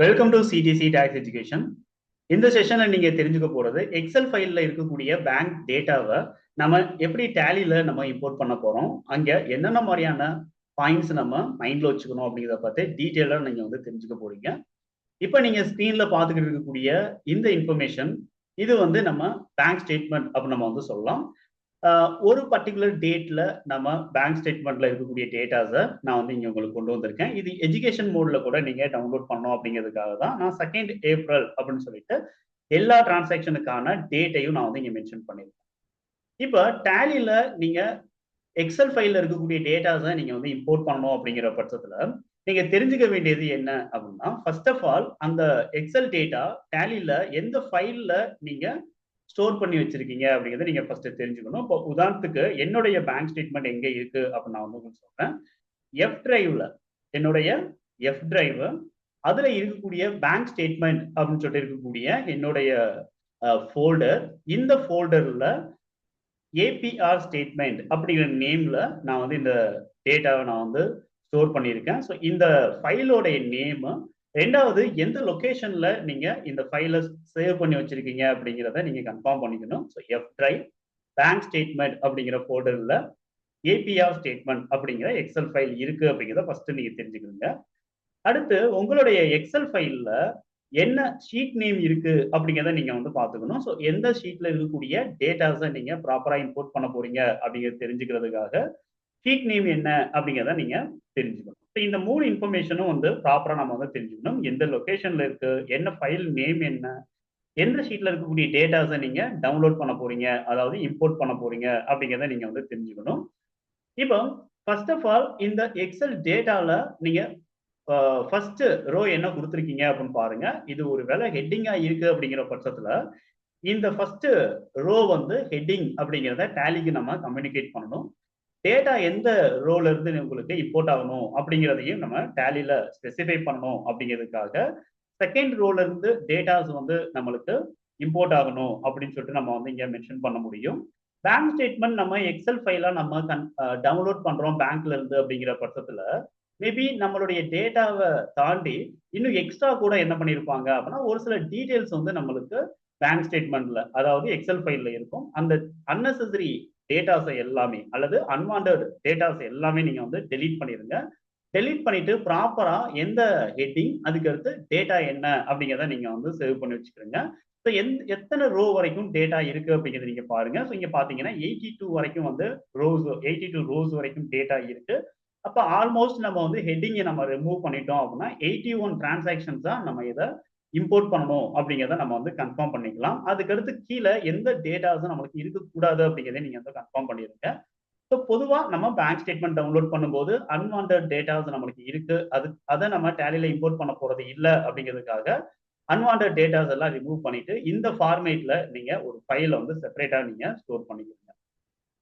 Welcome to CDC tax education. இந்த செஷன்ல நீங்க தெரிஞ்சுக்க போறது எக்ஸல் ஃபைல்ல இருக்கக்கூடிய பேங்க் டேட்டாவை நம்ம எப்படி டேலியில நம்ம இம்போர்ட் பண்ண போறோம், அங்க என்னென்ன மாதிரியான பாயிண்ட்ஸ் நம்ம மைண்ட்ல வச்சுக்கணும் அப்படிங்கிறத பத்தி டீட்டெயிலா நீங்க தெரிஞ்சுக்க போறீங்க. இப்ப நீங்க ஸ்கிரீன்ல பாத்துக்கிட்டு இருக்கக்கூடிய இந்த இன்ஃபர்மேஷன் இது நம்ம பேங்க் ஸ்டேட்மெண்ட் அப்படின்னு நம்ம சொல்லலாம். ஒரு பர்டிகுலர் டேட்ல நம்ம பேங்க் ஸ்டேட்மெண்ட்ல இருக்கக்கூடிய டேட்டாஸை நான் இங்க உங்களுக்கு கொண்டு வந்திருக்கேன். இது எஜுகேஷன் மோட்ல கூட நீங்க டவுன்லோட் பண்ணணும் அப்படிங்கிறதுக்காக தான் நான் 2 ஏப்ரல் அப்படின்னு சொல்லிட்டு எல்லா டிரான்சாக்ஷனுக்கான டேட்டையும் நான் இங்க மென்ஷன் பண்ணியிருக்கேன். இப்போ டேலியில நீங்க எக்ஸல் ஃபைல்ல இருக்கக்கூடிய டேட்டாஸை நீங்க இம்போர்ட் பண்ணணும் அப்படிங்கிற பட்சத்துல நீங்க தெரிஞ்சுக்க வேண்டியது என்ன அப்படின்னா, ஃபர்ஸ்ட் ஆஃப் ஆல் அந்த எக்ஸல் டேட்டா டேலியில எந்த ஃபைல்ல நீங்க ஸ்டோர் பண்ணி வச்சிருக்கீங்க அப்படிங்கிறத நீங்க ஃபர்ஸ்ட் தெரிஞ்சுக்கணும். இப்போ உதாரணத்துக்கு என்னுடைய பேங்க் ஸ்டேட்மெண்ட் எங்க இருக்கு அப்படின்னு நான் உங்களுக்கு சொல்றேன். எஃப் டிரைவ்ல என்னுடைய எஃப் டிரைவ் அதுல இருக்கக்கூடிய பேங்க் ஸ்டேட்மெண்ட் அப்படின்னு சொல்லிட்டு இருக்கக்கூடிய என்னுடைய ஃபோல்டர். இந்த ஃபோல்டர்ல ஏபிஆர் ஸ்டேட்மெண்ட் அப்படிங்கிற நேம்ல நான் இந்த டேட்டாவை நான் ஸ்டோர் பண்ணியிருக்கேன். ஸோ இந்த ஃபைலோடைய நேம், ரெண்டாவது எந்த லொகேஷன்ல நீங்க இந்த ஃபைலை சேவ் பண்ணி வச்சிருக்கீங்க அப்படிங்கிறத நீங்க கன்ஃபார்ம் பண்ணிக்கணும். So F drive bank statement அப்படிங்கிற ஃபோல்டர்ல ஏபிஆர் ஸ்டேட்மெண்ட் அப்படிங்கிற எக்ஸல் ஃபைல் இருக்கு அப்படிங்கிறத ஃபர்ஸ்ட் நீங்க தெரிஞ்சுக்கணுங்க. அடுத்து உங்களுடைய எக்ஸல் ஃபைல்ல என்ன ஷீட் நேம் இருக்கு அப்படிங்கிறத நீங்க பாத்துக்கணும். ஸோ எந்த ஷீட்ல இருக்கக்கூடிய டேட்டாஸை நீங்க ப்ராப்பரா இம்போர்ட் பண்ண போறீங்க அப்படிங்கிறத தெரிஞ்சுக்கிறதுக்காக ஷீட் நேம் என்ன அப்படிங்கிறத நீங்க தெரிஞ்சுக்கணும். இந்த 3 இன்ஃபர்மேஷனும் ப்ராப்பரா நம்ம தெரிஞ்சுக்கணும். எந்த லொகேஷன்ல இருக்கு, என்ன ஃபைல் நேம் என்ன, எந்த ஷீட்ல இருக்கக்கூடிய டேட்டாஸை நீங்க டவுன்லோட் பண்ண போறீங்க, அதாவது இம்போர்ட் பண்ண போறீங்க அப்படிங்கிறத நீங்க தெரிஞ்சுக்கணும். இப்போ ஃபர்ஸ்ட் ஆஃப் ஆல் இந்த எக்ஸல் டேட்டால நீங்க ஃபர்ஸ்ட் ரோ என்ன கொடுத்துருக்கீங்க அப்படின்னு பாருங்க. இது ஒரு வேலை ஹெட்டிங்கா இருக்கு அப்படிங்கிற பட்சத்துல இந்த ஃபர்ஸ்ட் ரோ ஹெட்டிங் அப்படிங்கிறத டேலிக்கு நம்ம கம்யூனிகேட் பண்ணணும். டேட்டா எந்த ரோல இருந்து உங்களுக்கு இம்போர்ட் ஆகணும் அப்படிங்கிறதையும் நம்ம டேலியில ஸ்பெசிஃபை பண்ணணும். அப்படிங்கிறதுக்காக செகண்ட் ரோல இருந்து டேட்டாஸ் நம்மளுக்கு இம்போர்ட் ஆகணும் அப்படின்னு சொல்லிட்டு நம்ம இங்க மென்ஷன் பண்ண முடியும். பேங்க் ஸ்டேட்மெண்ட் நம்ம எக்ஸல் ஃபைலா நம்ம டவுன்லோட் பண்றோம் பேங்க்ல இருந்து அப்படிங்கிற பட்சத்துல மேபி நம்மளுடைய டேட்டாவை தாண்டி இன்னும் எக்ஸ்ட்ரா கூட என்ன பண்ணியிருப்பாங்க அப்படின்னா, ஒரு சில டீடைல்ஸ் நம்மளுக்கு பேங்க் ஸ்டேட்மெண்ட்ல, அதாவது எக்ஸல் ஃபைல்ல இருக்கும். அந்த அன்னெசரி டேட்டாஸை எல்லாமே அல்லது அன்வான்ட் டேட்டாஸ் எல்லாமே நீங்க டெலீட் பண்ணிருங்க. டெலீட் பண்ணிட்டு ப்ராப்பரா எந்த ஹெட்டிங், அதுக்கு அடுத்து டேட்டா என்ன அப்படிங்கிறத நீங்க சேவ் பண்ணி வச்சுக்கிறீங்க. ஸோ எத்தனை ரோ வரைக்கும் டேட்டா இருக்கு அப்படிங்கிறத நீங்க பாருங்க. ஸோ இங்க பாத்தீங்கன்னா 82 வரைக்கும் ரோஸ், 82 ரோஸ் வரைக்கும் டேட்டா இருக்கு. அப்ப ஆல்மோஸ்ட் நம்ம ஹெட்டிங்கை நம்ம ரிமூவ் பண்ணிட்டோம் அப்படின்னா 81 டிரான்சாக்ஷன்ஸ் தான் நம்ம இதை இம்போர்ட் பண்ணணும் அப்படிங்கிறத நம்ம கன்ஃபார்ம் பண்ணிக்கலாம். அதுக்கடுத்து கீழே எந்த டேட்டாஸும் நம்மளுக்கு இருக்கக்கூடாது அப்படிங்கிறத நீங்க கன்ஃபார்ம் பண்ணிருங்க. ஸோ பொதுவா நம்ம பேங்க் ஸ்டேட்மெண்ட் டவுன்லோட் பண்ணும்போது அன்வான்ட் டேட்டாஸ் நம்மளுக்கு இருக்கு, அதை நம்ம டேலியில இம்போர்ட் பண்ண போறது இல்லை அப்படிங்கிறதுக்காக அன்வான்ட் டேட்டாஸ் எல்லாம் ரிமூவ் பண்ணிட்டு இந்த ஃபார்மேட்ல நீங்க ஒரு ஃபைலை செப்பரேட்டா நீங்க ஸ்டோர் பண்ணிக்கணும்.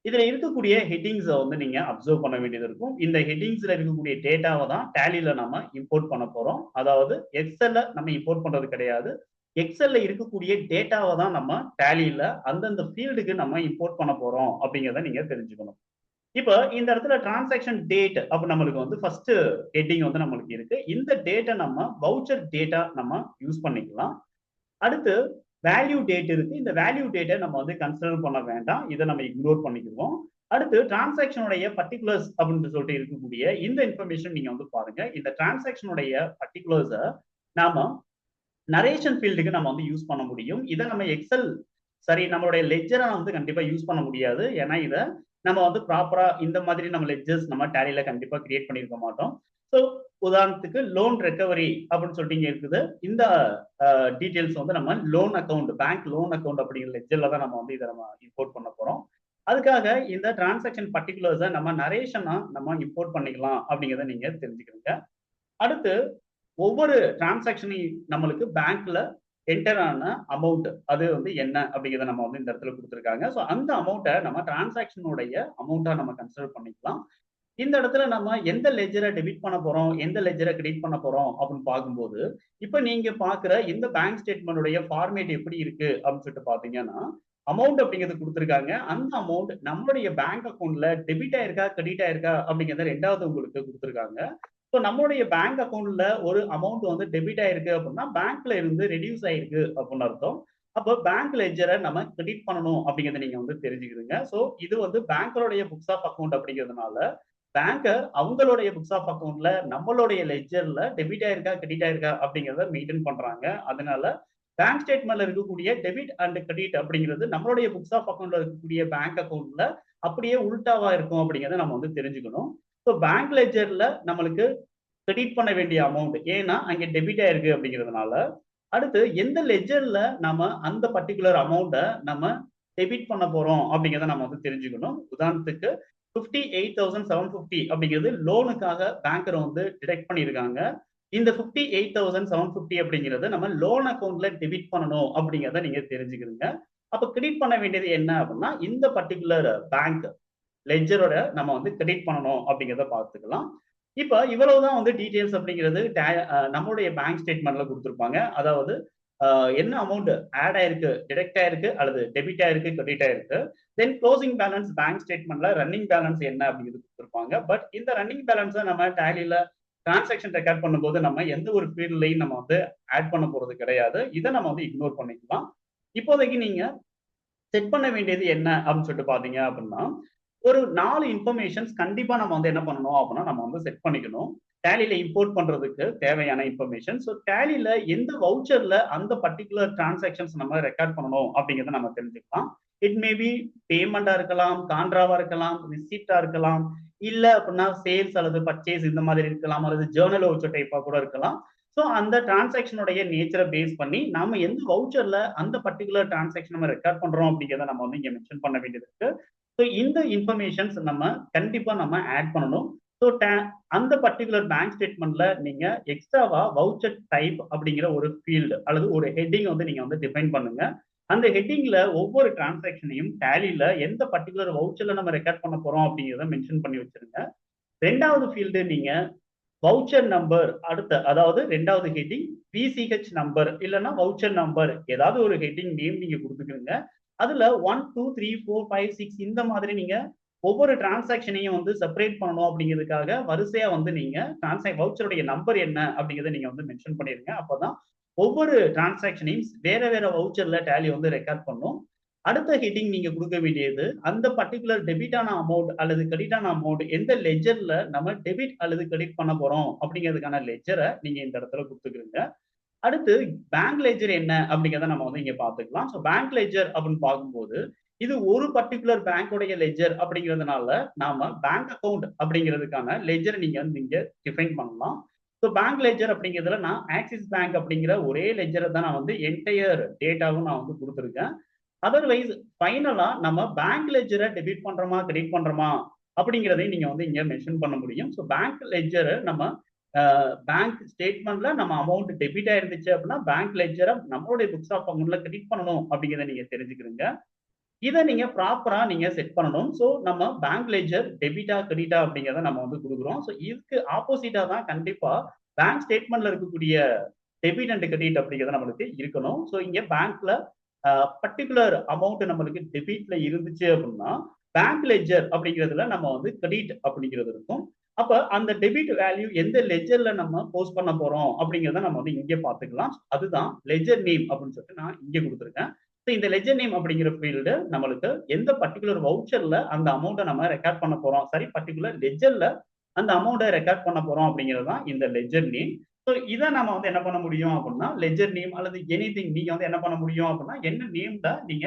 இதுல இருக்கக்கூடிய ஹெட்டிங்ஸை நீங்க அப்சர்வ் பண்ண வேண்டியது இருக்கும். இந்த ஹெட்டிங்ஸ்ல இருக்கக்கூடிய டேட்டாவை தான் டேலியில நம்ம இம்போர்ட் பண்ண போறோம். அதாவது எக்ஸல்ல நம்ம இம்போர்ட் பண்றது கிடையாது. எக்ஸல்ல இருக்கக்கூடிய டேட்டாவை தான் நம்ம டேலியில அந்தந்த ஃபீல்டுக்கு நம்ம இம்போர்ட் பண்ண போறோம் அப்படிங்கிறத நீங்க தெரிஞ்சுக்கணும். இப்போ இந்த இடத்துல டிரான்சாக்ஷன் டேட் அப்ப நம்மளுக்கு ஃபர்ஸ்ட் ஹெட்டிங் நம்மளுக்கு இருக்கு. இந்த டேட்டை நம்ம வவுச்சர் டேட்டா நம்ம யூஸ் பண்ணிக்கலாம். அடுத்து வேல்யூ டேட் இருக்கு. இந்த வேல்யூ டேட்டை நம்ம கன்சிடர் பண்ண வேண்டாம். இதை நம்ம இக்னோர் பண்ணிக்குவோம். அடுத்து டிரான்சாக்ஷனுடைய பர்டிகுலர்ஸ் அப்படின்னு சொல்லிட்டு இருக்கக்கூடிய இந்த இன்ஃபர்மேஷன் நீங்க பாருங்க. இந்த டிரான்சாக்ஷனுடைய பர்டிகுலர்ஸை நாம நரேஷன் ஃபீல்டுக்கு நம்ம யூஸ் பண்ண முடியும். இதை நம்ம எக்ஸல் சரி நம்மளுடைய லெட்ஜரை கண்டிப்பா யூஸ் பண்ண முடியாது. ஏன்னா இதை நம்ம ப்ராப்பரா இந்த மாதிரி நம்ம லெட்ஜர்ஸ் நம்ம டேலியில கண்டிப்பா கிரியேட் பண்ணியிருக்க மாட்டோம். ஸோ உதாரணத்துக்கு லோன் ரெக்கவரி அப்படின்னு சொல்லிட்டு இங்க இருக்குது. இந்த டீடைல்ஸ் நம்ம loan account, bank loan account அப்படிங்கிற லெட்ஜர்ல தான் நம்ம இதை நம்ம இம்போர்ட் பண்ண போறோம். அதுக்காக இந்த டிரான்சாக்ஷன் பர்டிகுலர்ஸை நம்ம நரேஷனா நம்ம இம்போர்ட் பண்ணிக்கலாம் அப்படிங்கிறத நீங்க தெரிஞ்சுக்கிறீங்க. அடுத்து ஒவ்வொரு டிரான்சாக்ஷனையும் நம்மளுக்கு பேங்க்ல என்டர் ஆன அமௌண்ட் அது என்ன அப்படிங்கிறத நம்ம இந்த இடத்துல கொடுத்துருக்காங்க. ஸோ அந்த அமௌண்ட்டை நம்ம டிரான்சாக்ஷனுடைய அமௌண்ட்டா நம்ம கன்சிடர் பண்ணிக்கலாம். இந்த இடத்துல நம்ம எந்த லெஜரை டெபிட் பண்ண போறோம், எந்த லெஜரை கிரெடிட் பண்ண போறோம் அப்படின்னு பார்க்கும்போது, இப்ப நீங்க பாக்குற இந்த பேங்க் ஸ்டேட்மெண்டுடைய ஃபார்மேட் எப்படி இருக்கு அப்படின்னு சொல்லிட்டு பாத்தீங்கன்னா, அமௌண்ட் அப்படிங்கிறது கொடுத்துருக்காங்க. அந்த அமௌண்ட் நம்மளுடைய பேங்க் அக்கௌண்ட்ல டெபிட் ஆயிருக்கா, கிரெடிட் ஆயிருக்கா அப்படிங்கிறத ரெண்டாவது உங்களுக்கு கொடுத்துருக்காங்க. ஸோ நம்மளுடைய பேங்க் அக்கௌண்ட்ல ஒரு அமௌண்ட் வந்து டெபிட் ஆயிருக்கு அப்படின்னா பேங்க்ல இருந்து ரெடியூஸ் ஆயிருக்கு அப்படின்னு அர்த்தம். அப்போ பேங்க் லெட்ஜரை நம்ம கிரெடிட் பண்ணணும் அப்படிங்கிறத நீங்க வந்து தெரிஞ்சுக்கிறீங்க. ஸோ இது வந்து பேங்கருடைய புக்ஸ் ஆஃப் அக்கௌண்ட் அப்படிங்கிறதுனால பேங்கர் அவங்களுடைய புக்ஸ் ஆஃப் அக்கௌண்ட்ல நம்மளுடைய லெட்ஜர்ல டெபிட் ஆயிருக்கா கிரெடிட் ஆயிருக்கா அப்படிங்கிறத மெயின்டைன் பண்றாங்க. அதனால பேங்க் ஸ்டேட்மெண்ட்ல இருக்கக்கூடிய டெபிட் அண்ட் கிரெடிட் அப்படிங்கிறது நம்மளுடைய புக்ஸ் ஆஃப் அக்கௌண்ட்ல இருக்கக்கூடிய பேங்க் அக்கௌண்ட்ல அப்படியே உல்டாவா இருக்கும் அப்படிங்கிறத நம்ம வந்து தெரிஞ்சுக்கணும். ஸோ பேங்க் லெட்ஜர்ல நம்மளுக்கு கிரெடிட் பண்ண வேண்டிய அமௌண்ட் ஏன்னா அங்கே டெபிட் ஆயிருக்கு அப்படிங்கிறதுனால அடுத்து எந்த லெஜர்ல நம்ம அந்த பர்டிகுலர் அமௌண்ட்டை நம்ம டெபிட் பண்ண போறோம் அப்படிங்கிறத நம்ம வந்து தெரிஞ்சுக்கணும். உதாரணத்துக்கு 58,750 அப்படிங்கிறது லோனுக்காக பேங்கர் வந்து டிடெக்ட் பண்ணியிருக்காங்க. இந்த 58,750 அப்படிங்கிறது நம்ம லோன் அக்கௌண்ட்ல டெபிட் பண்ணணும் அப்படிங்கிறத நீங்க தெரிஞ்சுக்கிறீங்க. அப்ப கிரெடிட் பண்ண வேண்டியது என்ன அப்படின்னா இந்த பர்டிகுலர் பேங்க் லெட்ஜரோட நம்ம வந்து கிரெடிட் பண்ணணும் அப்படிங்கிறத பார்த்துக்கலாம். இப்ப இவ்வளவுதான் வந்து டீடைல்ஸ் அப்படிங்கிறது நம்மளுடைய பேங்க் ஸ்டேட்மெண்ட்ல கொடுத்துருப்பாங்க. அதாவது என்ன அமௌண்ட் ஆட் ஆயிருக்கு, டிடெக்ட் ஆயிருக்கு அல்லது டெபிட் ஆயிருக்கு, கிரெடிட் ஆயிருக்கு. தென் க்ளோசிங் பேலன்ஸ் பேங்க் ஸ்டேட்மெண்ட்ல ரன்னிங் பேலன்ஸ் என்ன அப்படிங்கிறது கொடுத்துருப்பாங்க. பட் இந்த ரன்னிங் பேலன்ஸை நம்ம டேலியில டிரான்சாக்ஷன் ரெக்கார்ட் பண்ணும்போது நம்ம எந்த ஒரு ஃபீல்ட்லையும் நம்ம வந்து ஆட் பண்ண போறது கிடையாது. இதை நம்ம வந்து இக்னோர் பண்ணிக்கலாம். இப்போதைக்கு நீங்க செட் பண்ண வேண்டியது என்ன அப்படின்னு சொல்லிட்டு பாத்தீங்க அப்படின்னா ஒரு 4 இன்ஃபர்மேஷன்ஸ் கண்டிப்பா நம்ம வந்து என்ன பண்ணணும் அப்படின்னா நம்ம வந்து செட் பண்ணிக்கணும். டேலியில இம்போர்ட் பண்றதுக்கு தேவையான இன்ஃபர்மேஷன். ஸோ டேலியில எந்த வவுச்சர்ல அந்த பர்டிகுலர் டிரான்சாக்ஷன்ஸ் நம்ம ரெக்கார்ட் பண்ணணும் அப்படிங்கிறத நம்ம தெரிஞ்சுக்கலாம். இட் மே பி பேமெண்டா இருக்கலாம், கான்ட்ராவா இருக்கலாம், ரிசிப்டா இருக்கலாம், இல்ல அப்படின்னா சேல்ஸ் அல்லது பர்ச்சேஸ் இந்த மாதிரி இருக்கலாம், அல்லது ஜேர்னல் வவுச்சர் டைப்பா கூட இருக்கலாம். ஸோ அந்த டிரான்சாக்ஷனுடைய நேச்சரை பேஸ் பண்ணி நம்ம எந்த வவுச்சர்ல அந்த பர்டிகுலர் டிரான்சாக்ஷன் நம்ம ரெக்கார்ட் பண்றோம் அப்படிங்கிறத நம்ம வந்து இங்க மென்ஷன் பண்ண வேண்டியது இருக்கு. ஸோ இந்த இன்ஃபர்மேஷன்ஸ் நம்ம கண்டிப்பா நம்ம ஆட் பண்ணணும். ஸோ அந்த பர்டிகுலர் பேங்க் ஸ்டேட்மெண்ட்ல நீங்க எக்ஸ்ட்ராவா வவுச்சர் டைப் அப்படிங்கிற ஒரு ஃபீல்டு அல்லது ஒரு ஹெட்டிங் வந்து நீங்க வந்து டிஃபைன் பண்ணுங்க. அந்த ஹெட்டிங்ல ஒவ்வொரு டிரான்சாக்ஷனையும் டேலியில எந்த பர்டிகுலர் வவுச்சர்ல நம்ம ரெக்கார்ட் பண்ண போறோம் அப்படிங்கிறத மென்ஷன் பண்ணி வச்சிருங்க. ரெண்டாவது ஃபீல்டு நீங்க வவுச்சர் நம்பர் அடுத்த அதாவது ரெண்டாவது ஹெட்டிங் விசிஹெச் நம்பர் இல்லைன்னா வவுச்சர் நம்பர் ஏதாவது ஒரு ஹெட்டிங் நேம் நீங்க கொடுத்துக்கிறீங்க. அதுல 1 2 3 4 5 6 இந்த மாதிரி நீங்க ஒவ்வொரு டிரான்சாக்ஷனையும் வந்து செப்பரேட் பண்ணணும் அப்படிங்கிறதுக்காக வரிசையா வந்து நீங்க வவுச்சருடைய நம்பர் என்ன அப்படிங்கிறத நீங்க வந்து மென்ஷன் பண்ணிருங்க. அப்பதான் ஒவ்வொரு டிரான்சாக்ஷனையும் வேற வேற வவுச்சர்ல டேலி வந்து ரெக்கார்ட் பண்ணும். அடுத்த ஹெட்டிங் நீங்க கொடுக்க வேண்டியது அந்த பர்டிகுலர் டெபிட்டான அமௌண்ட் அல்லது கிரெடிட்டான அமௌண்ட் எந்த லெஜர்ல நம்ம டெபிட் அல்லது கிரெடிட் பண்ண போறோம் அப்படிங்கிறதுக்கான லெஜரை நீங்க இந்த இடத்துல கொடுத்துக்கிறீங்க. அடுத்து பேங்க் லெஜர் என்ன அப்படிங்கிறத நம்ம வந்து இங்க பாத்துக்கலாம். ஸோ பேங்க் லெஜர் அப்படின்னு பார்க்கும்போது இது ஒரு பர்டிகுலர் பேங்கோடைய லெஜர் அப்படிங்கிறதுனால நாம பேங்க் அக்கௌண்ட் அப்படிங்கிறதுக்கான லெஜர் நீங்க வந்து இங்க டிஃபைன் பண்ணலாம். ஸோ பேங்க் லெஜர் அப்படிங்கிறதுல நான் ஆக்சிஸ் பேங்க் அப்படிங்கிற ஒரே லெஜரை தான் நான் வந்து என்டையர் டேட்டாவும் நான் வந்து கொடுத்துருக்கேன். அதர்வைஸ் ஃபைனலா நம்ம பேங்க் லெஜரை டெபிட் பண்றோமா கிரெடிட் பண்றோமா அப்படிங்கிறதையும் நீங்க வந்து இங்க மென்ஷன் பண்ண முடியும். ஸோ பேங்க் லெஜரை நம்ம பேங்க் ஸ்டேட்மெண்ட்ல நம்ம அமௌண்ட் டெபிட் ஆயிருந்துச்சு அப்படின்னா பேங்க் லெஜரை நம்மளுடைய புக்ஸ் ஆஃப் அக்கௌண்ட்ல கிரெடிட் பண்ணணும் அப்படிங்கிறத நீங்க தெரிஞ்சுக்கிறீங்க. இதை நீங்க ப்ராப்பரா நீங்க செட் பண்ணணும். ஸோ நம்ம பேங்க் லெஜர் டெபிட்டா கிரெடிட்டா அப்படிங்கிறத நம்ம வந்து கொடுக்குறோம். ஸோ இதுக்கு ஆப்போசிட்டா தான் கண்டிப்பா பேங்க் ஸ்டேட்மெண்ட்ல இருக்கக்கூடிய டெபிட் அண்ட் கிரெடிட் அப்படிங்கிறது நம்மளுக்கு இருக்கணும். ஸோ இங்க பேங்க்ல பர்டிகுலர் அமௌண்ட் நம்மளுக்கு டெபிட்ல இருந்துச்சு அப்படின்னா பேங்க் லெஜர் அப்படிங்கிறதுல நம்ம வந்து கிரெடிட் அப்படிங்கிறது இருக்கும். அப்ப அந்த டெபிட் வேல்யூ எந்த லெஜர்ல நம்ம போஸ்ட் பண்ண போறோம் அப்படிங்கிறத நம்ம வந்து இங்கே பார்த்துக்கலாம். அதுதான் லெஜர் நேம் அப்படின்னு சொல்லிட்டு நான் இங்கே கொடுத்துருக்கேன். ஸோ இந்த லெஜர் நேம் அப்படிங்கிற ஃபீல்டு நம்மளுக்கு எந்த பர்டிகுலர் வவுச்சர்ல அந்த அமௌண்ட்டை நம்ம ரெக்கார்ட் பண்ண போறோம், சரி பர்டிகுலர் லெஜர்ல அந்த அமௌண்ட்டை ரெக்கார்ட் பண்ண போறோம் அப்படிங்கிறது தான் இந்த லெஜர் நேம். ஸோ இதை நம்ம வந்து என்ன பண்ண முடியும் அப்படின்னா லெஜர் நேம் அல்லது எனிதிங் நீங்க வந்து என்ன பண்ண முடியும் அப்படின்னா என்ன நேம்ல நீங்க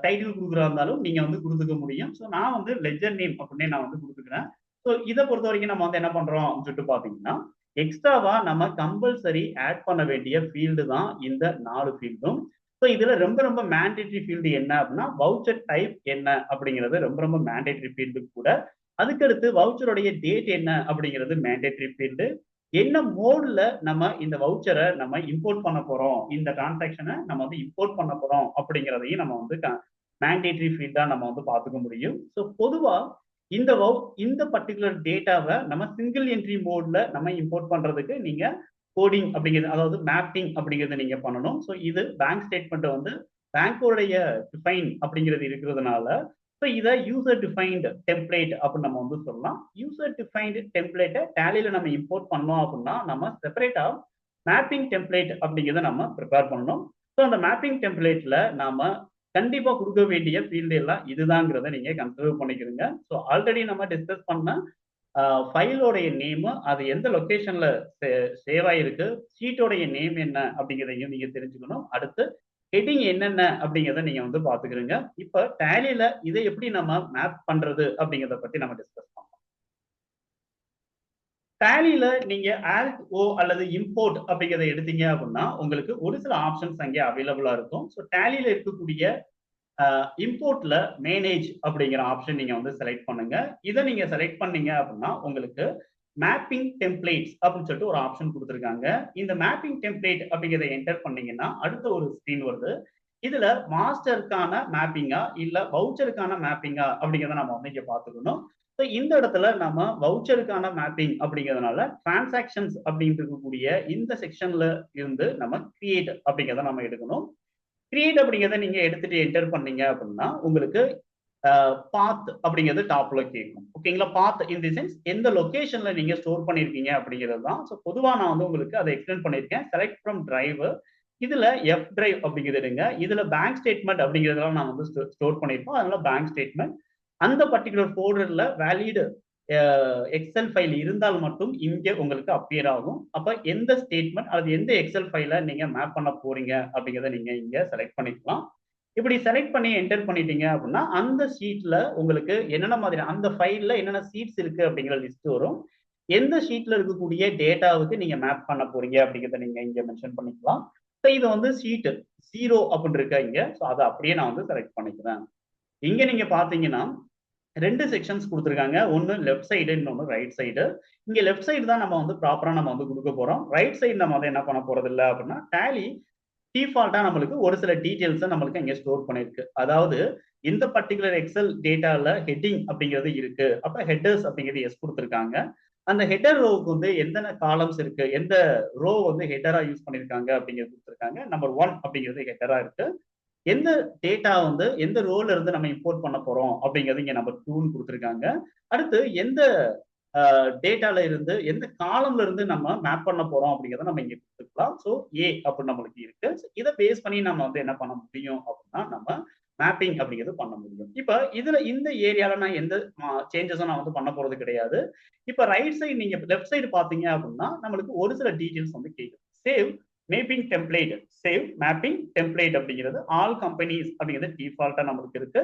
டைட்டில் கொடுக்குறா இருந்தாலும் நீங்க வந்து கொடுத்துக்க முடியும். ஸோ நான் வந்து லெஜர் நேம் அப்படின்னே நான் வந்து கொடுத்துக்கிறேன். ஸோ இதை பொறுத்த வரைக்கும் நம்ம வந்து என்ன பண்றோம் அப்படின்னு சொல்லிட்டு பாத்தீங்கன்னா எக்ஸ்ட்ராவா நம்ம கம்பல்சரி ஆட் பண்ண வேண்டிய ஃபீல்டு தான் இந்த 4 ஃபீல்டும். ஸோ இதுல ரொம்ப ரொம்ப மேண்டேட்டரி ஃபீல்டு என்ன அப்படின்னா வவுச்சர் டைப் என்ன அப்படிங்கிறது ரொம்ப ரொம்ப மேண்டேட்டரி ஃபீல்டு கூட. அதுக்கடுத்து வவுச்சருடைய டேட் என்ன அப்படிங்கிறது மேண்டேட்டரி ஃபீல்டு. என்ன மோட்ல நம்ம இந்த வவுச்சரை நம்ம இம்போர்ட் பண்ண போறோம், இந்த டிரான்சாக்ஷனை நம்ம வந்து இம்போர்ட் பண்ண போறோம் அப்படிங்கிறதையும் நம்ம வந்து மேண்டேட்டரி ஃபீல்டா நம்ம வந்து பார்த்துக்க முடியும். ஸோ பொதுவா இந்த பர்டிகுலர் டேட்டாவை நம்ம சிங்கிள் என்ட்ரி மோட்ல நம்ம இம்போர்ட் பண்றதுக்கு நீங்க கோடிங் அப்படிங்கிறது அதாவது மேப்பிங் அப்படிங்கிறத நீங்க பண்ணணும். ஸோ இது பேங்க் ஸ்டேட்மெண்ட் வந்து பேங்கோடைய டிஃபைன் அப்படிங்கிறது இருக்கிறதுனால ஸோ இதை யூசர் டிஃபைன்டு டெம்ப்ளேட் அப்படின்னு நம்ம வந்து சொல்லலாம். யூசர் டிஃபைன்டு டெம்ப்ளேட்டை டேலியில் நம்ம இம்போர்ட் பண்ணோம் அப்படின்னா நம்ம செப்பரேட்டாக மேப்பிங் டெம்ப்ளேட் அப்படிங்கிறத நம்ம ப்ரிப்பேர் பண்ணணும். ஸோ அந்த மேப்பிங் டெம்ப்ளேட்டில் நாம கண்டிப்பாக கொடுக்க வேண்டிய ஃபீல்டு எல்லாம் இதுதாங்கிறத நீங்கள் கன்சிடர் பண்ணிக்கிறீங்க. ஸோ ஆல்ரெடி நம்ம டிஸ்கஸ் பண்ண ஃபைலோடைய நேமு, அது எந்த லொக்கேஷன்ல சேவ் ஆயிருக்கு, ஷீட்டோடைய நேம் என்ன அப்படிங்கிறதையும் நீங்க தெரிஞ்சுக்கணும். அடுத்து ஹெட்டிங் என்னென்ன அப்படிங்கிறத நீங்க வந்து பாத்துக்கிறீங்க. இப்ப டேலியில இதை எப்படி நம்ம மேப் பண்றது அப்படிங்கிறத பத்தி நம்ம டிஸ்கஸ் பண்ணலாம். டேலியில நீங்க ஆல்ட் ஓ அல்லது இம்போர்ட் அப்படிங்கிறத எடுத்தீங்க அப்படின்னா உங்களுக்கு ஒரு சில ஆப்ஷன்ஸ் அங்கே அவைலபிளா இருக்கும். ஸோ டேலியில இருக்கக்கூடிய இம்போர்ட்ல மேனேஜ் அப்படிங்கிற ஆப்ஷன் நீங்க வந்து செலக்ட் பண்ணுங்க. இதை நீங்க செலக்ட் பண்ணீங்க அப்படின்னா உங்களுக்கு மேப்பிங் டெம்ப்ளேட்ஸ் அப்படின்னு சொல்லிட்டு ஒரு ஆப்ஷன் கொடுத்துருக்காங்க. இந்த மேப்பிங் டெம்ப்ளேட் அப்படிங்கிறத என்டர் பண்ணீங்கன்னா அடுத்த ஒரு ஸ்கிரீன் வருது. இதுல மாஸ்டருக்கான மேப்பிங்கா இல்ல வவுச்சருக்கான மேப்பிங்கா அப்படிங்கிறத நம்ம வந்து இங்க பாத்துக்கணும். ஸோ இந்த இடத்துல நம்ம வவுச்சருக்கான மேப்பிங் அப்படிங்கிறதுனால டிரான்சாக்ஷன்ஸ் அப்படின்னு இருக்கக்கூடிய இந்த செக்ஷன்ல இருந்து நம்ம கிரியேட் அப்படிங்கிறத நம்ம எடுக்கணும். கிரியேட் அப்படிங்கிறத நீங்க எடுத்துட்டு என்டர் பண்ணீங்க அப்படின்னா உங்களுக்கு பாத் அப்படிங்கிறது டாப்ல கேட்கும். ஓகேங்களா? பாத் இன் தி சென்ஸ் எந்த லொகேஷன்ல நீங்க ஸ்டோர் பண்ணிருக்கீங்க அப்படிங்கிறது தான். ஸோ பொதுவா நான் வந்து உங்களுக்கு அதை எக்ஸ்பிளைன் பண்ணியிருக்கேன். செலக்ட் ஃப்ரம் டிரைவ், இதுல எஃப் டிரைவ் அப்படிங்கிறது எடுங்க. இதுல பேங்க் ஸ்டேட்மெண்ட் அப்படிங்கிறதெல்லாம் நான் வந்து ஸ்டோர் பண்ணியிருப்போம். அதனால பேங்க் ஸ்டேட்மெண்ட் அந்த பர்டிகுலர் ஃபோல்டர்ல வேலிட் எக்ஸல் ஃபைல் இருந்தால் மட்டும் இங்கே உங்களுக்கு அப்பியர் ஆகும். அப்ப எந்த ஸ்டேட்மெண்ட் அல்லது எந்த எக்ஸல் ஃபைலை நீங்க மேப் பண்ண போறீங்க அப்படிங்கிறத நீங்க இங்க செலக்ட் பண்ணிக்கலாம். இப்படி செலக்ட் பண்ணி என்டர் பண்ணிட்டீங்க அப்படின்னா அந்த ஷீட்ல உங்களுக்கு என்னென்ன மாதிரி அந்த ஃபைல்ல என்னென்ன சீட்ஸ் இருக்கு அப்படிங்கிற லிஸ்ட் வரும். எந்த ஷீட்ல இருக்கக்கூடிய டேட்டாவுக்கு நீங்க மேப் பண்ண போறீங்க அப்படிங்கிறத நீங்க இங்க மென்ஷன் பண்ணிக்கலாம். ஸோ இது வந்து ஷீட் 0 அப்படின்னு இருக்கா இங்க. ஸோ அதை அப்படியே நான் வந்து செலக்ட் பண்ணிக்கிறேன். இங்க நீங்க பாத்தீங்கன்னா 2 செக்ஷன்ஸ் கொடுத்துருக்காங்க. ஒன்னு லெஃப்ட் சைடு, இன்னொன்னு ரைட் சைடு. இங்க லெஃப்ட் சைடு தான் நம்ம வந்து ப்ராப்பரா நம்ம வந்து கொடுக்க போறோம். ரைட் சைடு நம்ம வந்து என்ன பண்ண போறது இல்லை அப்படின்னா டேலி டிஃபால்ட்டா நம்மளுக்கு ஒரு சில டீடைல்ஸ் நம்மளுக்கு இங்க ஸ்டோர் பண்ணிருக்கு. அதாவது இந்த பர்டிகுலர் எக்ஸல் டேட்டால ஹெட்டிங் அப்படிங்கிறது இருக்கு. அப்ப ஹெட்டர்ஸ் அப்படிங்கிறது எஸ் கொடுத்துருக்காங்க. அந்த ஹெட்டர் ரோவுக்கு வந்து எந்தென்ன காலம்ஸ் இருக்கு, எந்த ரோ வந்து ஹெட்டரா யூஸ் பண்ணிருக்காங்க அப்படிங்கிறது கொடுத்துருக்காங்க. நம்பர் 1 அப்படிங்கிறது ஹெட்டரா இருக்கு. எந்த டேட்டா வந்து எந்த ரோல இருந்து நம்ம இம்போர்ட் பண்ண போறோம் அப்படிங்கிறது இங்க நம்பர் 2ன்னு கொடுத்துருக்காங்க. அடுத்து எந்த டேட்டால இருந்து எந்த காலம்ல இருந்து நம்ம மேப் பண்ண போறோம் அப்படிங்கிறத நம்ம இங்க கொடுத்துக்கலாம். ஸோ ஏ அப்படின்னு நம்மளுக்கு இருக்கு. இதை பேஸ் பண்ணி நம்ம வந்து என்ன பண்ண முடியும் அப்படின்னா நம்ம மேப்பிங் அப்படிங்கிறது பண்ண முடியும். இப்ப இதுல இந்த ஏரியால நான் எந்த சேஞ்சஸும் நான் வந்து பண்ண போறது கிடையாது. இப்ப ரைட் சைடு நீங்க லெஃப்ட் சைடு பாத்தீங்க அப்படின்னா நம்மளுக்கு ஒரு சில டீடைல்ஸ் வந்து கேட்கும். Save mapping template, save mapping template அப்படிங்கிறது ஆல் கம்பெனிஸ் அப்படிங்கிறது டிஃபால்ட்டா நம்மளுக்கு இருக்கு.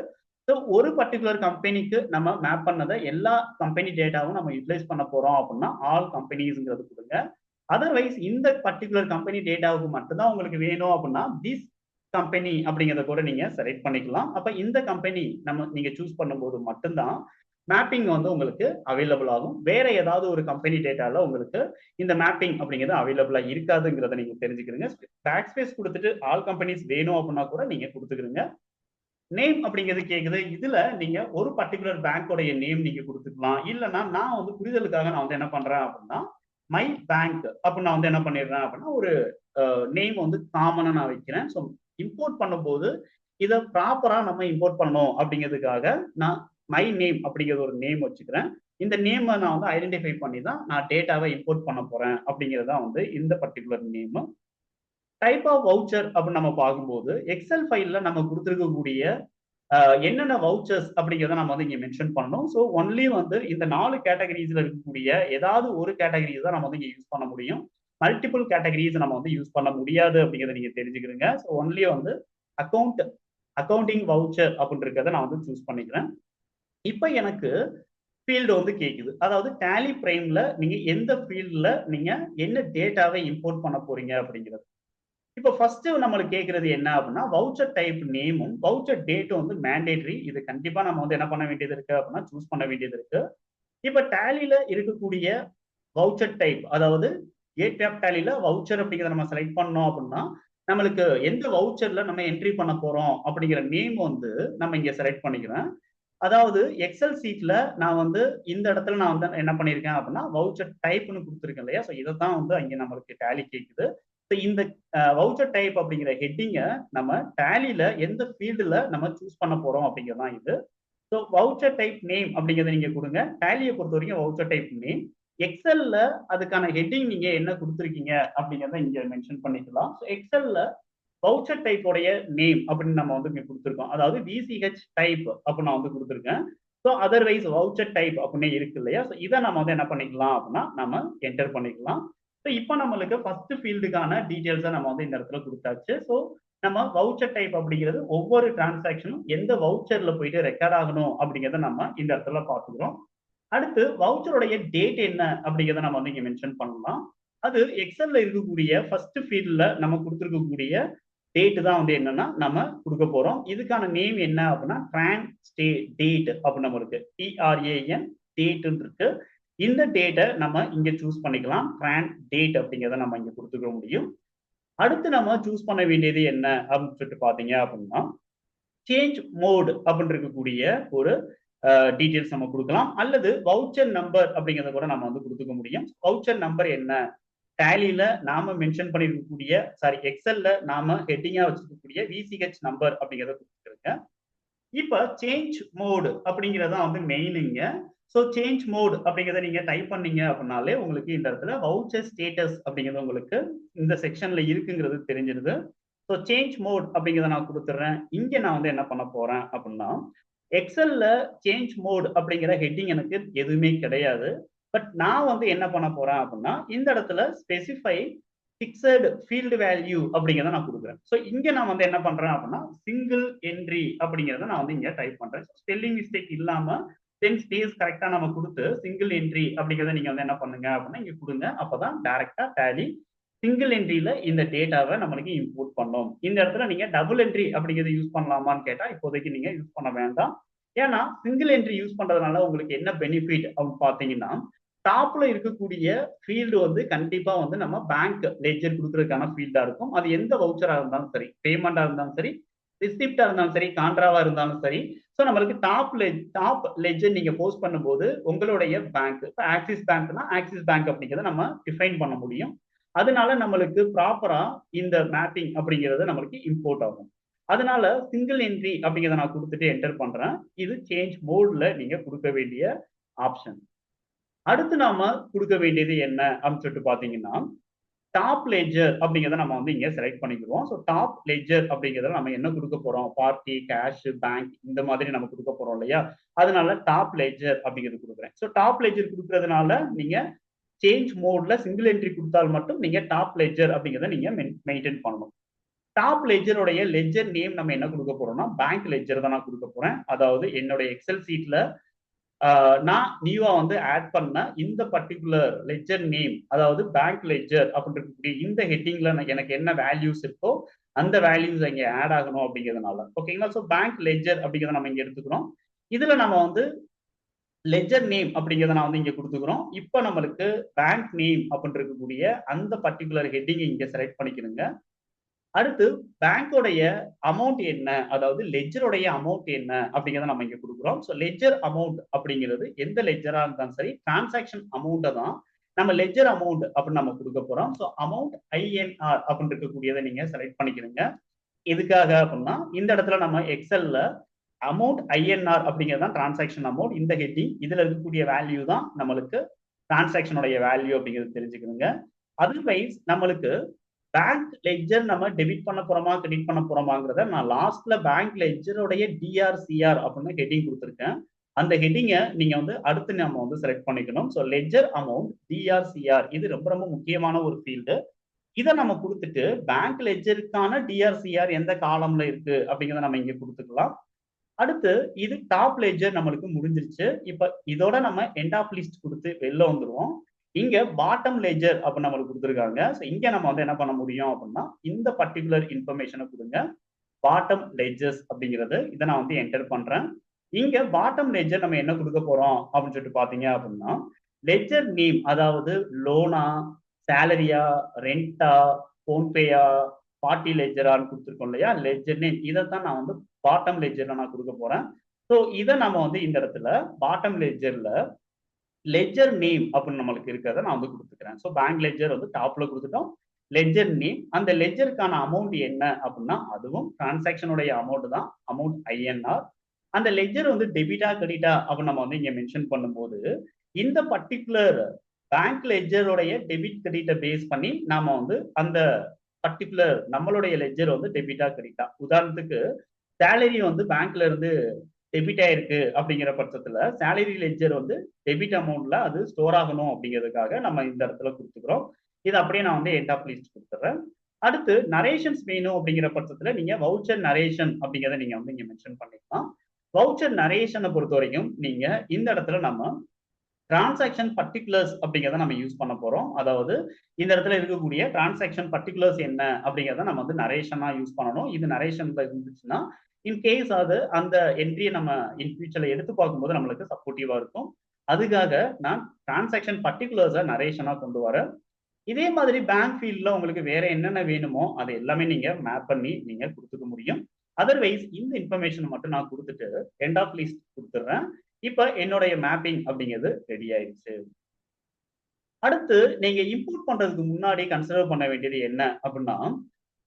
ஸோ ஒரு பர்டிகுலர் கம்பெனிக்கு நம்ம மேப் பண்ணதை எல்லா கம்பெனி டேட்டாவும் நம்ம யூட்டிலைஸ் பண்ண போறோம் அப்படின்னா ஆல் கம்பெனிஸ்ங்கிறது கொடுங்க. அதர்வைஸ் இந்த பர்டிகுலர் கம்பெனி டேட்டாவுக்கு மட்டும்தான் உங்களுக்கு வேணும் அப்படின்னா திஸ் கம்பெனி அப்படிங்கிறத கூட நீங்க செலக்ட் பண்ணிக்கலாம். அப்ப இந்த கம்பெனி நீங்க சூஸ் பண்ணும்போது மட்டும்தான் மேப்பிங் வந்து உங்களுக்கு அவைலபிள் ஆகும். வேற ஏதாவது ஒரு கம்பெனி டேட்டால உங்களுக்கு இந்த மேப்பிங் அப்படிங்கிறது அவைலபிளா இருக்காதுங்கிறத நீங்க தெரிஞ்சுக்கிறீங்க. பேக் ஸ்பேஸ் கொடுத்துட்டு ஆல் கம்பெனிஸ் வேணும் அப்படின்னா கூட நீங்க கொடுத்துக்கிறீங்க. நேம் அப்படிங்கிறது கேக்குது. இதுல நீங்க ஒரு பர்டிகுலர் பேங்கோடைய நேம் நீங்க கொடுத்துக்கலாம். இல்லைன்னா நான் வந்து புரிதலுக்காக நான் வந்து என்ன பண்றேன் அப்படின்னா மை பேங்க் அப்படின்னு நான் வந்து என்ன பண்ணிடுறேன் அப்படின்னா ஒரு நேம் வந்து காமனா நான் வைக்கிறேன். ஸோ இம்போர்ட் பண்ணும்போது இதை ப்ராப்பரா நம்ம இம்போர்ட் பண்ணணும் அப்படிங்கிறதுக்காக நான் மை நேம் அப்படிங்கிற ஒரு நேம் வச்சுக்கிறேன். இந்த நேம் நான் வந்து ஐடென்டிஃபை பண்ணி தான் நான் டேட்டாவை இம்போர்ட் பண்ண போறேன் அப்படிங்கிறதா வந்து இந்த particular name. Type of voucher அப்படின்னு நம்ம பார்க்கும்போது எக்ஸல் ஃபைல்ல நம்ம கொடுத்துருக்கக்கூடிய என்னென்ன வவுச்சர்ஸ் அப்படிங்கிறத நம்ம வந்து இங்க மென்ஷன் பண்ணணும். ஸோ ஒன்லி வந்து இந்த 4 கேட்டகரிஸ்ல இருக்கக்கூடிய ஏதாவது ஒரு கேட்டகரிஸ் தான் நம்ம வந்து இங்க யூஸ் பண்ண முடியும். மல்டிபிள் கேட்டகரிஸ் நம்ம வந்து யூஸ் பண்ண முடியாது அப்படிங்கிறத நீங்க தெரிஞ்சுக்கிறீங்க. ஸோ ஒன்லி வந்து அக்கௌண்டிங் வவுச்சர் அப்படின்றத நான் வந்து சூஸ் பண்ணிக்கிறேன். இப்போ எனக்கு ஃபீல்டு வந்து கேக்குது. அதாவது டேலி பிரைம்ல நீங்க எந்த ஃபீல்ட்ல நீங்க என்ன டேட்டாவை இம்போர்ட் பண்ண போறீங்க அப்படிங்கிறது. இப்போ ஃபர்ஸ்ட் நம்மளுக்கு கேட்கறது என்ன அப்படின்னா வவுச்சர் டைப் நேமும் வவுச்சர் டேட்டும் வந்து மேண்டேட்டரி. இது கண்டிப்பா நம்ம வந்து என்ன பண்ண வேண்டியது இருக்கு அப்படின்னா சூஸ் பண்ண வேண்டியது இருக்கு. இப்ப டேலில இருக்கக்கூடிய வவுச்சர் டைப், அதாவது ஏடிஎஃப் டேலில வவுச்சர் அப்படிங்கிறத நம்ம செலக்ட் பண்ணோம் அப்படின்னா நம்மளுக்கு எந்த வவுச்சர்ல நம்ம என்ட்ரி பண்ண போறோம் அப்படிங்கிற நேம் வந்து நம்ம இங்க செலக்ட் பண்ணிக்கிறேன். அதாவது எக்ஸல் சீட்ல நான் வந்து இந்த இடத்துல நான் வந்து என்ன பண்ணியிருக்கேன் அப்படின்னா வவுச்சர் டைப்னு கொடுத்துருக்கேன் இல்லையா. ஸோ இதை தான் வந்து அங்கே நம்மளுக்கு டேலி கேட்குது. ஸோ இந்த வவுச்சர் டைப் அப்படிங்கிற ஹெட்டிங்கை நம்ம டேலியில எந்த ஃபீல்டுல நம்ம சூஸ் பண்ண போறோம் அப்படிங்கிறதான் இது. So so voucher type name அப்படிங்கிறத நீங்க கொடுங்க. டேலியை பொறுத்த வரைக்கும் வவுச்சர் டைப் நேம். எக்ஸல்ல அதுக்கான ஹெட்டிங் நீங்க என்ன கொடுத்துருக்கீங்க அப்படிங்கிறத இங்க மென்ஷன் பண்ணிக்கலாம். ஸோ எக்ஸல்ல வவுச்சர் டைப்போடைய நேம் அப்படின்னு நம்ம வந்து இங்க கொடுத்துருக்கோம். அதாவது விசிஹெச் டைப் அப்படின்னு நான் வந்து கொடுத்துருக்கேன். ஸோ அதர்வைஸ் வவுச்சர் டைப் அப்படின்னு இருக்கு இல்லையா? ஸோ இதை நம்ம வந்து என்ன பண்ணிக்கலாம் அப்படின்னா நம்ம என்டர் பண்ணிக்கலாம். ஸோ இப்போ நம்மளுக்கு ஃபர்ஸ்ட் ஃபீல்டுக்கான டீட்டெயில்ஸை நம்ம வந்து இந்த இடத்துல கொடுத்தாச்சு. ஸோ நம்ம வவுச்சர் டைப் அப்படிங்கிறது ஒவ்வொரு டிரான்சாக்ஷனும் எந்த வவுச்சர்ல போயிட்டு ரெக்கார்ட் ஆகணும் அப்படிங்கிறத நம்ம இந்த இடத்துல பார்த்துக்கிறோம். அடுத்து வவுச்சருடைய டேட் என்ன அப்படிங்கிறத நம்ம வந்து இங்க மென்ஷன் பண்ணலாம். அது எக்ஸல்ல இருக்கக்கூடிய ஃபர்ஸ்ட் ஃபீல்ட்ல நம்ம கொடுத்துருக்கக்கூடிய டேட் தான் வந்து என்னன்னா நம்ம கொடுக்க போறோம். இதுக்கான நேம் என்ன அப்படின்னா ட்ரான் ஸ்டே டேட் அப்படின்னு நம்ம இருக்கு. TRAN டேட் இருக்கு. இந்த டேட்டை நம்ம இங்க சூஸ் பண்ணிக்கலாம். ட்ரான் டேட் அப்படிங்கிறத நம்ம இங்க கொடுத்துக்க முடியும். அடுத்து நம்ம சூஸ் பண்ண வேண்டியது என்ன அப்படின்னு சொல்லிட்டு பாத்தீங்க அப்படின்னா சேஞ்ச் மோட் அப்படின்னு இருக்கக்கூடிய ஒரு டீடைல்ஸ் நம்ம கொடுக்கலாம். அல்லது வவுச்சர் நம்பர் அப்படிங்கிறத கூட நம்ம வந்து கொடுத்துக்க முடியும். வவுச்சர் நம்பர் என்ன, டேலியில நாம மென்ஷன் பண்ணிருக்கக்கூடிய எக்ஸல்ல நாம ஹெட்டிங்கா வச்சிருக்கக்கூடிய விசிஹெச் நம்பர் அப்படிங்கிறத கொடுத்துருங்க. இப்ப சேஞ்ச் மோட் அப்படிங்கிறதா வந்து மெயினுங்க. ஸோ சேஞ்ச் மோட் அப்படிங்கிறத நீங்க டைப் பண்ணீங்க அப்படின்னாலே உங்களுக்கு இந்த இடத்துல வவுச்சர் ஸ்டேட்டஸ் அப்படிங்கிறது உங்களுக்கு இந்த செக்ஷன்ல இருக்குங்கிறது தெரிஞ்சிருது. ஸோ சேஞ்ச் மோட் அப்படிங்கிறத நான் கொடுத்துட்றேன். இங்க நான் வந்து என்ன பண்ண போறேன் அப்படின்னா எக்ஸல்ல சேஞ்ச் மோட் அப்படிங்கிற ஹெட்டிங் எனக்கு எதுவுமே கிடையாது. பட் நான் வந்து என்ன பண்ண போறேன் அப்படின்னா இந்த இடத்துல ஸ்பெசிஃபை ஃபிக்ஸட் ஃபீல்டு வேல்யூ அப்படிங்கிறத நான் கொடுக்குறேன். ஸோ இங்க நான் வந்து என்ன பண்றேன் அப்படின்னா சிங்கிள் என்ட்ரி அப்படிங்கிறத நான் வந்து இங்க டைப் பண்றேன். ஸ்பெல்லிங் மிஸ்டேக் இல்லாம டென் ஸ்பேஸ் கரெக்டா நம்ம கொடுத்து சிங்கிள் என்ட்ரி அப்படிங்கிறத நீங்க வந்து என்ன பண்ணுங்க அப்படின்னா இங்க கொடுங்க. அப்பதான் டைரக்டா டேலி சிங்கிள் என்ட்ரியில இந்த டேட்டாவை நம்மளுக்கு இம்போர்ட் பண்ணோம். இந்த இடத்துல நீங்க டபுள் என்ட்ரி அப்படிங்கிறத யூஸ் பண்ணலாமான்னு கேட்டா இப்போதைக்கு நீங்க யூஸ் பண்ண வேண்டாம். ஏன்னா சிங்கிள் என்ட்ரி யூஸ் பண்றதுனால உங்களுக்கு என்ன பெனிஃபிட் அப்படின்னு பாத்தீங்கன்னா டாப்ல இருக்கக்கூடிய ஃபீல்டு வந்து கண்டிப்பா வந்து நம்ம பேங்க் லெட்ஜர் கொடுக்கறதுக்கான ஃபீல்டா இருக்கும். அது எந்த வவுச்சரா இருந்தாலும் சரி, பேமெண்டா இருந்தாலும் சரி, ரிசிப்டா இருந்தாலும் சரி, கான்ட்ராவா இருந்தாலும் சரி. ஸோ நம்மளுக்கு டாப் லெட்ஜர் நீங்க போஸ்ட் பண்ணும்போது உங்களுடைய பேங்க் இப்போ ஆக்சிஸ் பேங்க்னா ஆக்சிஸ் பேங்க் அப்படிங்கிறத நம்ம டிஃபைன் பண்ண முடியும். அதனால நம்மளுக்கு ப்ராப்பரா இந்த மேப்பிங் அப்படிங்கிறது நம்மளுக்கு இம்போர்ட் ஆகும். அதனால சிங்கிள் என்ட்ரி அப்படிங்கிறத நான் கொடுத்துட்டு என்டர் பண்றேன். இது சேஞ்ச் மோட்ல நீங்க கொடுக்க வேண்டிய ஆப்ஷன். அடுத்து நாம கொடுக்க வேண்டியது என்ன அப்படின்னு சொல்லிட்டு பாத்தீங்கன்னா டாப் லெட்ஜர் அப்படிங்கிறத நம்ம வந்து இங்க செலக்ட் பண்ணிக்குவோம். ஸோ டாப் லெட்ஜர் அப்படிங்கிறத நம்ம என்ன கொடுக்க போறோம், பார்ட்டி, கேஷ், பேங்க் இந்த மாதிரி நம்ம கொடுக்க போறோம் இல்லையா? அதனால டாப் லெட்ஜர் அப்படிங்கிறது கொடுக்குறேன். ஸோ டாப் லெட்ஜர் கொடுக்கறதுனால நீங்க சேஞ்ச் மோட்ல சிங்கிள் என்ட்ரி கொடுத்தால் மட்டும் நீங்க டாப் லெட்ஜர் அப்படிங்கிறத நீங்க மெயின்டைன் பண்ணணும். டாப் லெட்ஜருடைய லெட்ஜர் நேம் நம்ம என்ன கொடுக்க போறோம்னா பேங்க் லெட்ஜர் தான் நான் கொடுக்க போறேன். அதாவது என்னுடைய எக்ஸல் சீட்ல நான் நியூவா வந்து ஆட் பண்ண இந்த பர்டிகுலர் லெட்ஜர் நேம், அதாவது பேங்க் லெட்ஜர் அப்படின்னு இருக்கக்கூடிய இந்த ஹெட்டிங்ல எனக்கு என்ன வேல்யூஸ் இருக்கோ அந்த வேல்யூஸ் இங்க ஆட் ஆகணும் அப்படிங்கிறதுனால ஓகேங்களா. ஸோ பேங்க் லெட்ஜர் அப்படிங்கிறத நம்ம இங்க எடுத்துக்கிறோம். இதுல நம்ம வந்து லெட்ஜர் நேம் அப்படிங்கிறத நான் வந்து இங்க கொடுத்துக்கிறோம். இப்போ நம்மளுக்கு பேங்க் நேம் அப்படின்னு இருக்கக்கூடிய அந்த பர்டிகுலர் ஹெட்டிங் இங்க செலக்ட் பண்ணிக்கணுங்க. அடுத்து பேங்கோடைய அமௌண்ட் என்ன, அதாவது லெட்ஜருடைய அமௌண்ட் என்ன அப்படிங்கிறத நம்ம இங்க கொடுக்குறோம். ஸோ லெட்ஜர் அமௌண்ட் அப்படிங்கிறது எந்த லெட்ஜரா இருந்தாலும் சரி டிரான்சாக்ஷன் அமௌண்ட்டை தான் நம்ம லெட்ஜர் அமௌண்ட் அப்படின்னு நம்ம கொடுக்க போறோம். ஸோ அமௌண்ட் INR அப்படின்னு இருக்கக்கூடியதை நீங்க செலக்ட் பண்ணிக்கிறீங்க. எதுக்காக அப்படின்னா இந்த இடத்துல நம்ம எக்ஸல்ல அமௌண்ட் INR அப்படிங்கிறது தான் டிரான்சாக்ஷன் அமௌண்ட். இந்த ஹெட்டிங் இதுல இருக்கக்கூடிய வேல்யூ தான் நம்மளுக்கு டிரான்சாக்ஷனுடைய வேல்யூ அப்படிங்கிறது தெரிஞ்சுக்கணுங்க. அதர்வைஸ் நம்மளுக்கு பேங்க் லெட்ஜர் நம்ம டெபிட் பண்ண போறோமா கிரெடிட் பண்ண போறோமாங்கிறத நான் லாஸ்ட்ல பேங்க் லெட்ஜருடைய DRCR அப்படின்னு ஹெட்டிங் கொடுத்துருக்கேன். அந்த ஹெட்டிங்கை நீங்க வந்து அடுத்து நம்ம வந்து செலக்ட் பண்ணிக்கணும். ஸோ லெட்ஜர் அமௌண்ட் DRCR இது ரொம்ப ரொம்ப முக்கியமான ஒரு ஃபீல்டு. இதை நம்ம கொடுத்துட்டு பேங்க் லெட்ஜருக்கான DRCR எந்த காலம்ல இருக்கு அப்படிங்கிறத நம்ம இங்க கொடுத்துக்கலாம். அடுத்து இது டாப் லெட்ஜர் நம்மளுக்கு முடிஞ்சிருச்சு. இப்ப இதோட நம்ம எண்ட் ஆஃப் லிஸ்ட் கொடுத்து வெளில வந்துருவோம். இங்க பாட்டம் லெட்ஜர் அப்படின்னு நம்மளுக்கு கொடுத்துருக்காங்க. ஸோ இங்க நம்ம வந்து என்ன பண்ண முடியும் அப்படின்னா இந்த பர்டிகுலர் இன்ஃபர்மேஷனை கொடுங்க. பாட்டம் லெட்ஜர்ஸ் அப்படிங்கிறது இதை நான் வந்து என்டர் பண்றேன். இங்க பாட்டம் லெட்ஜர் நம்ம என்ன கொடுக்க போறோம் அப்படின்னு சொல்லிட்டு பாத்தீங்க அப்படின்னா லெட்ஜர் நேம், அதாவது லோனா, சேலரியா, ரெண்டா, போன்பேயா, பார்ட்டி லெட்ஜரான்னு கொடுத்துருக்கோம் இல்லையா, லெட்ஜர் நேம் இதை தான் நான் வந்து பாட்டம் லெட்ஜர்ல நான் கொடுக்க போறேன். ஸோ இதை நம்ம வந்து இந்த இடத்துல பாட்டம் லெட்ஜர்ல லெட்ஜர் நேம் அப்படின்னு நம்மளுக்கு இருக்கிறத நான் வந்து கொடுத்துக்கிறேன். ஸோ பேங்க் லெட்ஜர் வந்து டாப்ல கொடுத்துட்டோம். லெட்ஜர் நேம், அந்த லெட்ஜருக்கான அமௌண்ட் என்ன அப்படின்னா அதுவும் டிரான்சாக்ஷனுடைய அமௌண்ட் தான், அமௌண்ட் INR. அந்த லெட்ஜர் வந்து டெபிட்டா கிரெடிட்டா அப்படின்னு நம்ம வந்து இங்க மென்ஷன் பண்ணும்போது இந்த பர்டிகுலர் பேங்க் லெட்ஜருடைய டெபிட் கிரெடிட்டை பேஸ் பண்ணி நாம வந்து அந்த பர்டிகுலர் நம்மளுடைய லெட்ஜர் வந்து டெபிட்டா கிரெடிட்டா. உதாரணத்துக்கு சேலரி வந்து பேங்க்ல இருந்து டெபிட் ஆயிருக்கு அப்படிங்கிற பட்சத்துல சேலரி லெட்ஜர் வந்து டெபிட் அமௌண்ட்ல அது ஸ்டோர் ஆகணும் அப்படிங்கிறதுக்காக நம்ம இந்த இடத்துல கொடுத்துக்கிறோம். இது அப்படியே நான் வந்து எண்ட் ஆஃப் லிஸ்ட் கொடுத்துறேன். அடுத்து நரேஷன்ஸ் வேணும் அப்படிங்கிற பட்சத்துல நீங்க வவுச்சர் நரேஷன் அப்படிங்கிறத நீங்க வந்து இங்க மென்ஷன் பண்ணிக்கலாம். வவுச்சர் நரேஷனை பொறுத்த வரைக்கும் நீங்க இந்த இடத்துல நம்ம டிரான்சாக்ஷன் பர்டிகுலர்ஸ் அப்படிங்கிறத நம்ம யூஸ் பண்ண போறோம். அதாவது இந்த இடத்துல இருக்கக்கூடிய டிரான்சாக்ஷன் பர்டிகுலர்ஸ் என்ன அப்படிங்கிறத நம்ம வந்து நரேஷனா யூஸ் பண்ணணும். இது நரேஷன்ல இருந்துச்சுன்னா இன்கேஸ் அது அந்த என்ட்ரியை நம்ம இன் ஃபியூச்சர்ல எடுத்து பார்க்கும்போது நம்மளுக்கு சப்போர்ட்டிவா இருக்கும். அதுக்காக நான் டிரான்சாக்ஷன் பர்டிகுலர்ஸை நரேஷனா கொண்டு வரேன். இதே மாதிரி பேங்க் ஃபீல்ட்ல உங்களுக்கு வேற என்னென்ன வேணுமோ அதை எல்லாமே நீங்க மேப் பண்ணி நீங்க கொடுத்துக்க முடியும். அதர்வைஸ் இந்த இன்ஃபர்மேஷன் மட்டும் நான் கொடுத்துட்டு எண்ட் ஆஃப் லிஸ்ட் கொடுத்துட்றேன். இப்ப என்னுடைய மேப்பிங் அப்படிங்கிறது ரெடி ஆயிடுச்சு. அடுத்து நீங்க இம்போர்ட் பண்றதுக்கு முன்னாடி கன்சிடர் பண்ண வேண்டியது என்ன அப்படின்னா,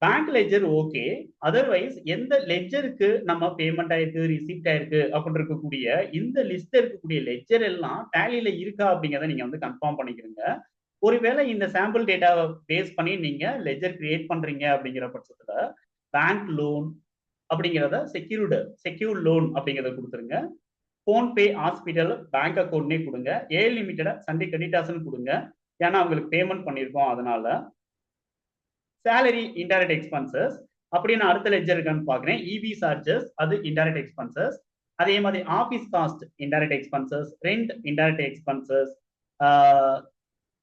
பேங்க் லெட்ஜர் ஓகே. அதர்வைஸ் எந்த லெட்ஜருக்கு நம்ம பேமெண்ட் ஆயிருக்கு, ரிசிப்ட் ஆயிருக்கு அப்படின்னு இருக்கக்கூடிய இந்த லிஸ்ட்ல இருக்கக்கூடிய லெட்ஜர் எல்லாம் டேலியில இருக்கா அப்படிங்கிறத நீங்க வந்து கன்ஃபார்ம் பண்ணிக்கிறீங்க. ஒருவேளை இந்த சாம்பிள் டேட்டாவை பேஸ் பண்ணி நீங்க லெட்ஜர் கிரியேட் பண்றீங்க அப்படிங்கிற பட்சத்துல பேங்க் லோன் அப்படிங்கிறத செக்யூர்ட் லோன் அப்படிங்கிறத கொடுத்துருங்க. போன்பே ஹாஸ்பிட்டல் பேங்க் அக்கௌண்ட்னே கொடுங்க. ஏ லிமிட்டட சண்டே கிரெடிட்டாஸ்னு கொடுங்க. ஏன்னா அவங்களுக்கு பேமெண்ட் பண்ணியிருக்கோம் அதனால. சேலரி இன்டைரக்ட் எக்ஸ்பென்சஸ் அப்படின்னு அடுத்த லெட்ஜர் இருக்கான்னு பாக்குறேன். இவி சார்ஜஸ் அது இன்டைரக்ட் எக்ஸ்பென்சஸ். அதே மாதிரி office cost indirect expenses, rent indirect expenses.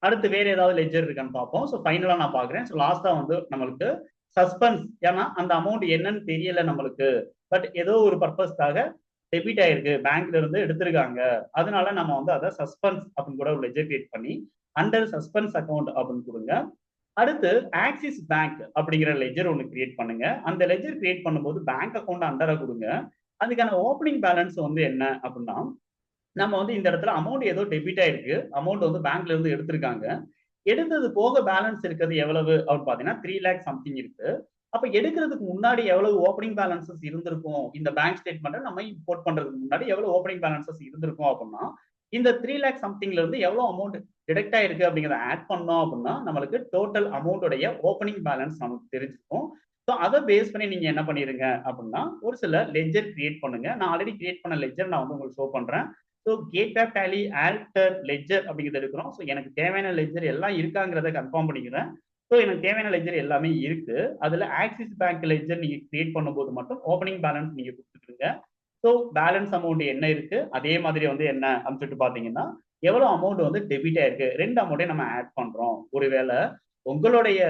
அடுத்து வேற ஏதாவது லெட்ஜர் இருக்கான்னு பார்ப்போம். ஸோ ஃபைனலா நான் பாக்குறேன். ஸோ லாஸ்டா வந்து நம்மளுக்கு சஸ்பென்ஸ், ஏன்னா அந்த அமௌண்ட் என்னன்னு தெரியல நம்மளுக்கு, பட் ஏதோ ஒரு பர்பஸ்க்காக டெபிட் ஆயிருக்கு, பேங்க்ல இருந்து எடுத்திருக்காங்க, அதனால நம்ம வந்து அதை சஸ்பென்ஸ் அப்படின்னு கூட ஒரு லெட்ஜர் கிரியேட் பண்ணி அண்டர் சஸ்பென்ஸ் அக்கௌண்ட் அப்படின்னு கொடுங்க. அடுத்து ஆக்சிஸ் பேங்க் அப்படிங்கிற லெட்ஜர் ஒன்று கிரியேட் பண்ணுங்க. அந்த லெட்ஜர் கிரியேட் பண்ணும்போது பேங்க் அக்கௌண்ட் அண்டரை கொடுங்க. அதுக்கான ஓப்பனிங் பேலன்ஸ் வந்து என்ன அப்படின்னா, நம்ம வந்து இந்த இடத்துல அமௌண்ட் ஏதோ டெபிட் ஆயிருக்கு, அமௌண்ட் வந்து பேங்க்ல இருந்து எடுத்திருக்காங்க. எடுத்தது போக பேலன்ஸ் இருக்கிறது எவ்வளவு அப்படின்னு பாத்தீங்கன்னா 3 லேக் சம்திங் இருக்கு. அப்ப எடுக்கிறதுக்கு முன்னாடி எவ்வளவு ஓப்பனிங் பேலன்சஸ் இருந்திருக்கும், இந்த பேங்க் ஸ்டேட்மெண்ட்டை நம்ம இம்போர்ட் பண்றதுக்கு முன்னாடி எவ்வளவு ஓப்பனிங் பேலன்சஸ் இருந்திருக்கும் அப்படின்னா, இந்த 3 லேக் சம்திங்ல இருந்து எவ்வளவு அமௌண்ட் டிடெக்ட் ஆயிருக்கு அப்படிங்கிறத ஆட் பண்ணோம் அப்படின்னா நம்மளுக்கு டோட்டல் அமௌண்டோடைய ஓப்பனிங் பேலன்ஸ் நமக்கு தெரிஞ்சிருக்கும். ஸோ அதை பேஸ் பண்ணி நீங்க என்ன பண்ணிருங்க அப்படின்னா ஒரு சில லெட்ஜர் கிரியேட் பண்ணுங்க. நான் ஆல்ரெடி கிரியேட் பண்ண லெட்ஜர் நான் வந்து உங்களுக்கு ஷோ பண்றேன். ஸோ கேட்வேப் டேலி ஆல்டர் லெட்ஜர் அப்படிங்கிறது இருக்கிறோம். ஸோ எனக்கு தேவையான லெட்ஜர் எல்லாம் இருக்காங்கிறத கன்ஃபார்ம் பண்ணிக்கிறேன். ஸோ எனக்கு தேவையான லெட்ஜர் எல்லாமே இருக்கு. அதுல ஆக்சிஸ் பேங்க் லெட்ஜர் நீங்க கிரியேட் பண்ணும்போது மட்டும் ஓப்பனிங் பேலன்ஸ் நீங்க கொடுத்துருங்க. ஸோ பேலன்ஸ் அமௌண்ட் என்ன இருக்கு, அதே மாதிரி வந்து என்ன அப்படின்னு சொல்லிட்டு பாத்தீங்கன்னா எவ்வளவு அமௌண்ட் வந்து டெபிட் ஆயிருக்கு, ரெண்டு அமௌண்ட்டையும் நம்ம ஆட் பண்றோம். ஒருவேளை உங்களுடைய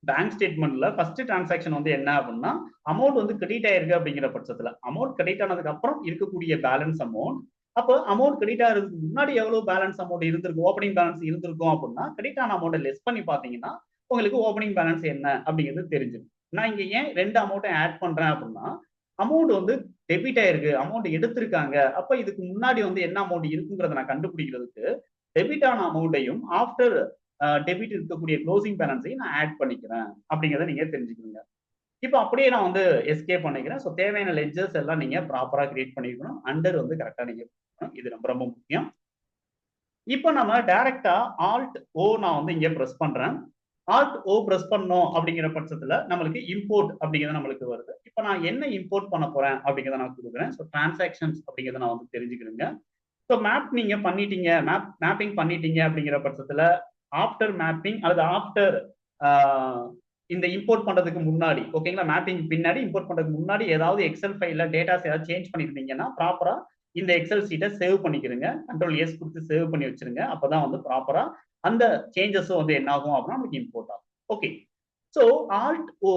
பேங்க் ஸ்டேட்மெண்ட்ல ஃபர்ஸ்ட் டிரான்சாக்ஷன் வந்து என்ன அப்படின்னா அமௌண்ட் வந்து கிரெடிட் ஆயிருக்கு அப்படிங்கிற பட்சத்துல அமௌண்ட் கிரெடிட் ஆனதுக்கு அப்புறம் இருக்கக்கூடிய பேலன்ஸ் அமௌண்ட், அப்போ அமௌண்ட் கிரெடிட் ஆகிறதுக்கு முன்னாடி எவ்வளவு பேலன்ஸ் அமௌண்ட் இருந்திருக்கும், ஓப்பனிங் பேலன்ஸ் இருந்திருக்கும் அப்படின்னா கிரெடிட் ஆன அமௌண்ட் லெஸ் பண்ணி பாத்தீங்கன்னா உங்களுக்கு ஓப்பனிங் பேலன்ஸ் என்ன அப்படிங்கிறது தெரிஞ்சிடும். நான் இங்க ஏன் ரெண்டு அமௌண்ட்டை ஆட் பண்றேன் அப்படின்னா அமௌண்ட் வந்து டெபிட் ஆயிருக்கு, அமௌண்ட் எடுத்திருக்காங்க, அப்ப இதுக்கு முன்னாடி வந்து என்ன அமௌண்ட் இருக்குங்கிறத நான் கண்டுபிடிக்கிறதுக்கு டெபிட் ஆன அமௌண்ட்டையும் ஆஃப்டர் டெபிட் இருக்கக்கூடிய க்ளோசிங் பேலன்ஸையும் நான் ஆட் பண்ணிக்கிறேன் அப்படிங்கிறத நீங்க தெரிஞ்சுக்கணுங்க. இப்போ அப்படியே நான் வந்து எஸ்கேப் பண்ணிக்கிறேன். ஸோ தேவையான லெட்ஜர்ஸ் எல்லாம் நீங்க ப்ராப்பரா கிரியேட் பண்ணிக்கணும். அண்டர் வந்து கரெக்டா நீங்க இது ரொம்ப ரொம்ப முக்கியம். இப்போ நம்ம டைரக்டா ஆல்ட் ஓ நான் வந்து இங்க பிரஸ் பண்றேன். ஆல்ட் ஓ பிரஸ் பண்ணோம் அப்படிங்கிற பட்சத்துல நம்மளுக்கு இம்போர்ட் அப்படிங்கிறது நம்மளுக்கு வருது. இப்போ நான் என்ன இம்போர்ட் பண்ண போறேன் அப்படிங்கிறத நான் கொடுக்குறேன். ஸோ டிரான்சாக்ஷன்ஸ் அப்படிங்கிறத நான் வந்து தெரிஞ்சுக்கிறேங்க. ஸோ மேப் நீங்க பண்ணிட்டீங்க, மேப்பிங் பண்ணிட்டீங்க அப்படிங்கிற பட்சத்துல ஆஃப்டர் மேப்பிங் அல்லது ஆஃப்டர் இந்த இம்போர்ட் பண்றதுக்கு முன்னாடி ஓகேங்களா, மேப்பிங் பின்னாடி இம்போர்ட் பண்றதுக்கு முன்னாடி ஏதாவது எக்ஸல் ஃபைல்ல டேட்டாஸ் ஏதாவது சேஞ்ச் பண்ணிருந்தீங்கன்னா ப்ராப்பரா இந்த எக்ஸல் சீட்டை சேவ் பண்ணிக்கிறீங்க. கண்ட்ரோல் எஸ் கொடுத்து சேவ் பண்ணி வச்சிருங்க. அப்பதான் வந்து ப்ராப்பரா அந்த சேஞ்சஸும் வந்து என்ன ஆகும் அப்படின்னா நமக்கு இம்போர்ட் ஆகும். ஓகே, ஸோ ஆல்ட் ஓ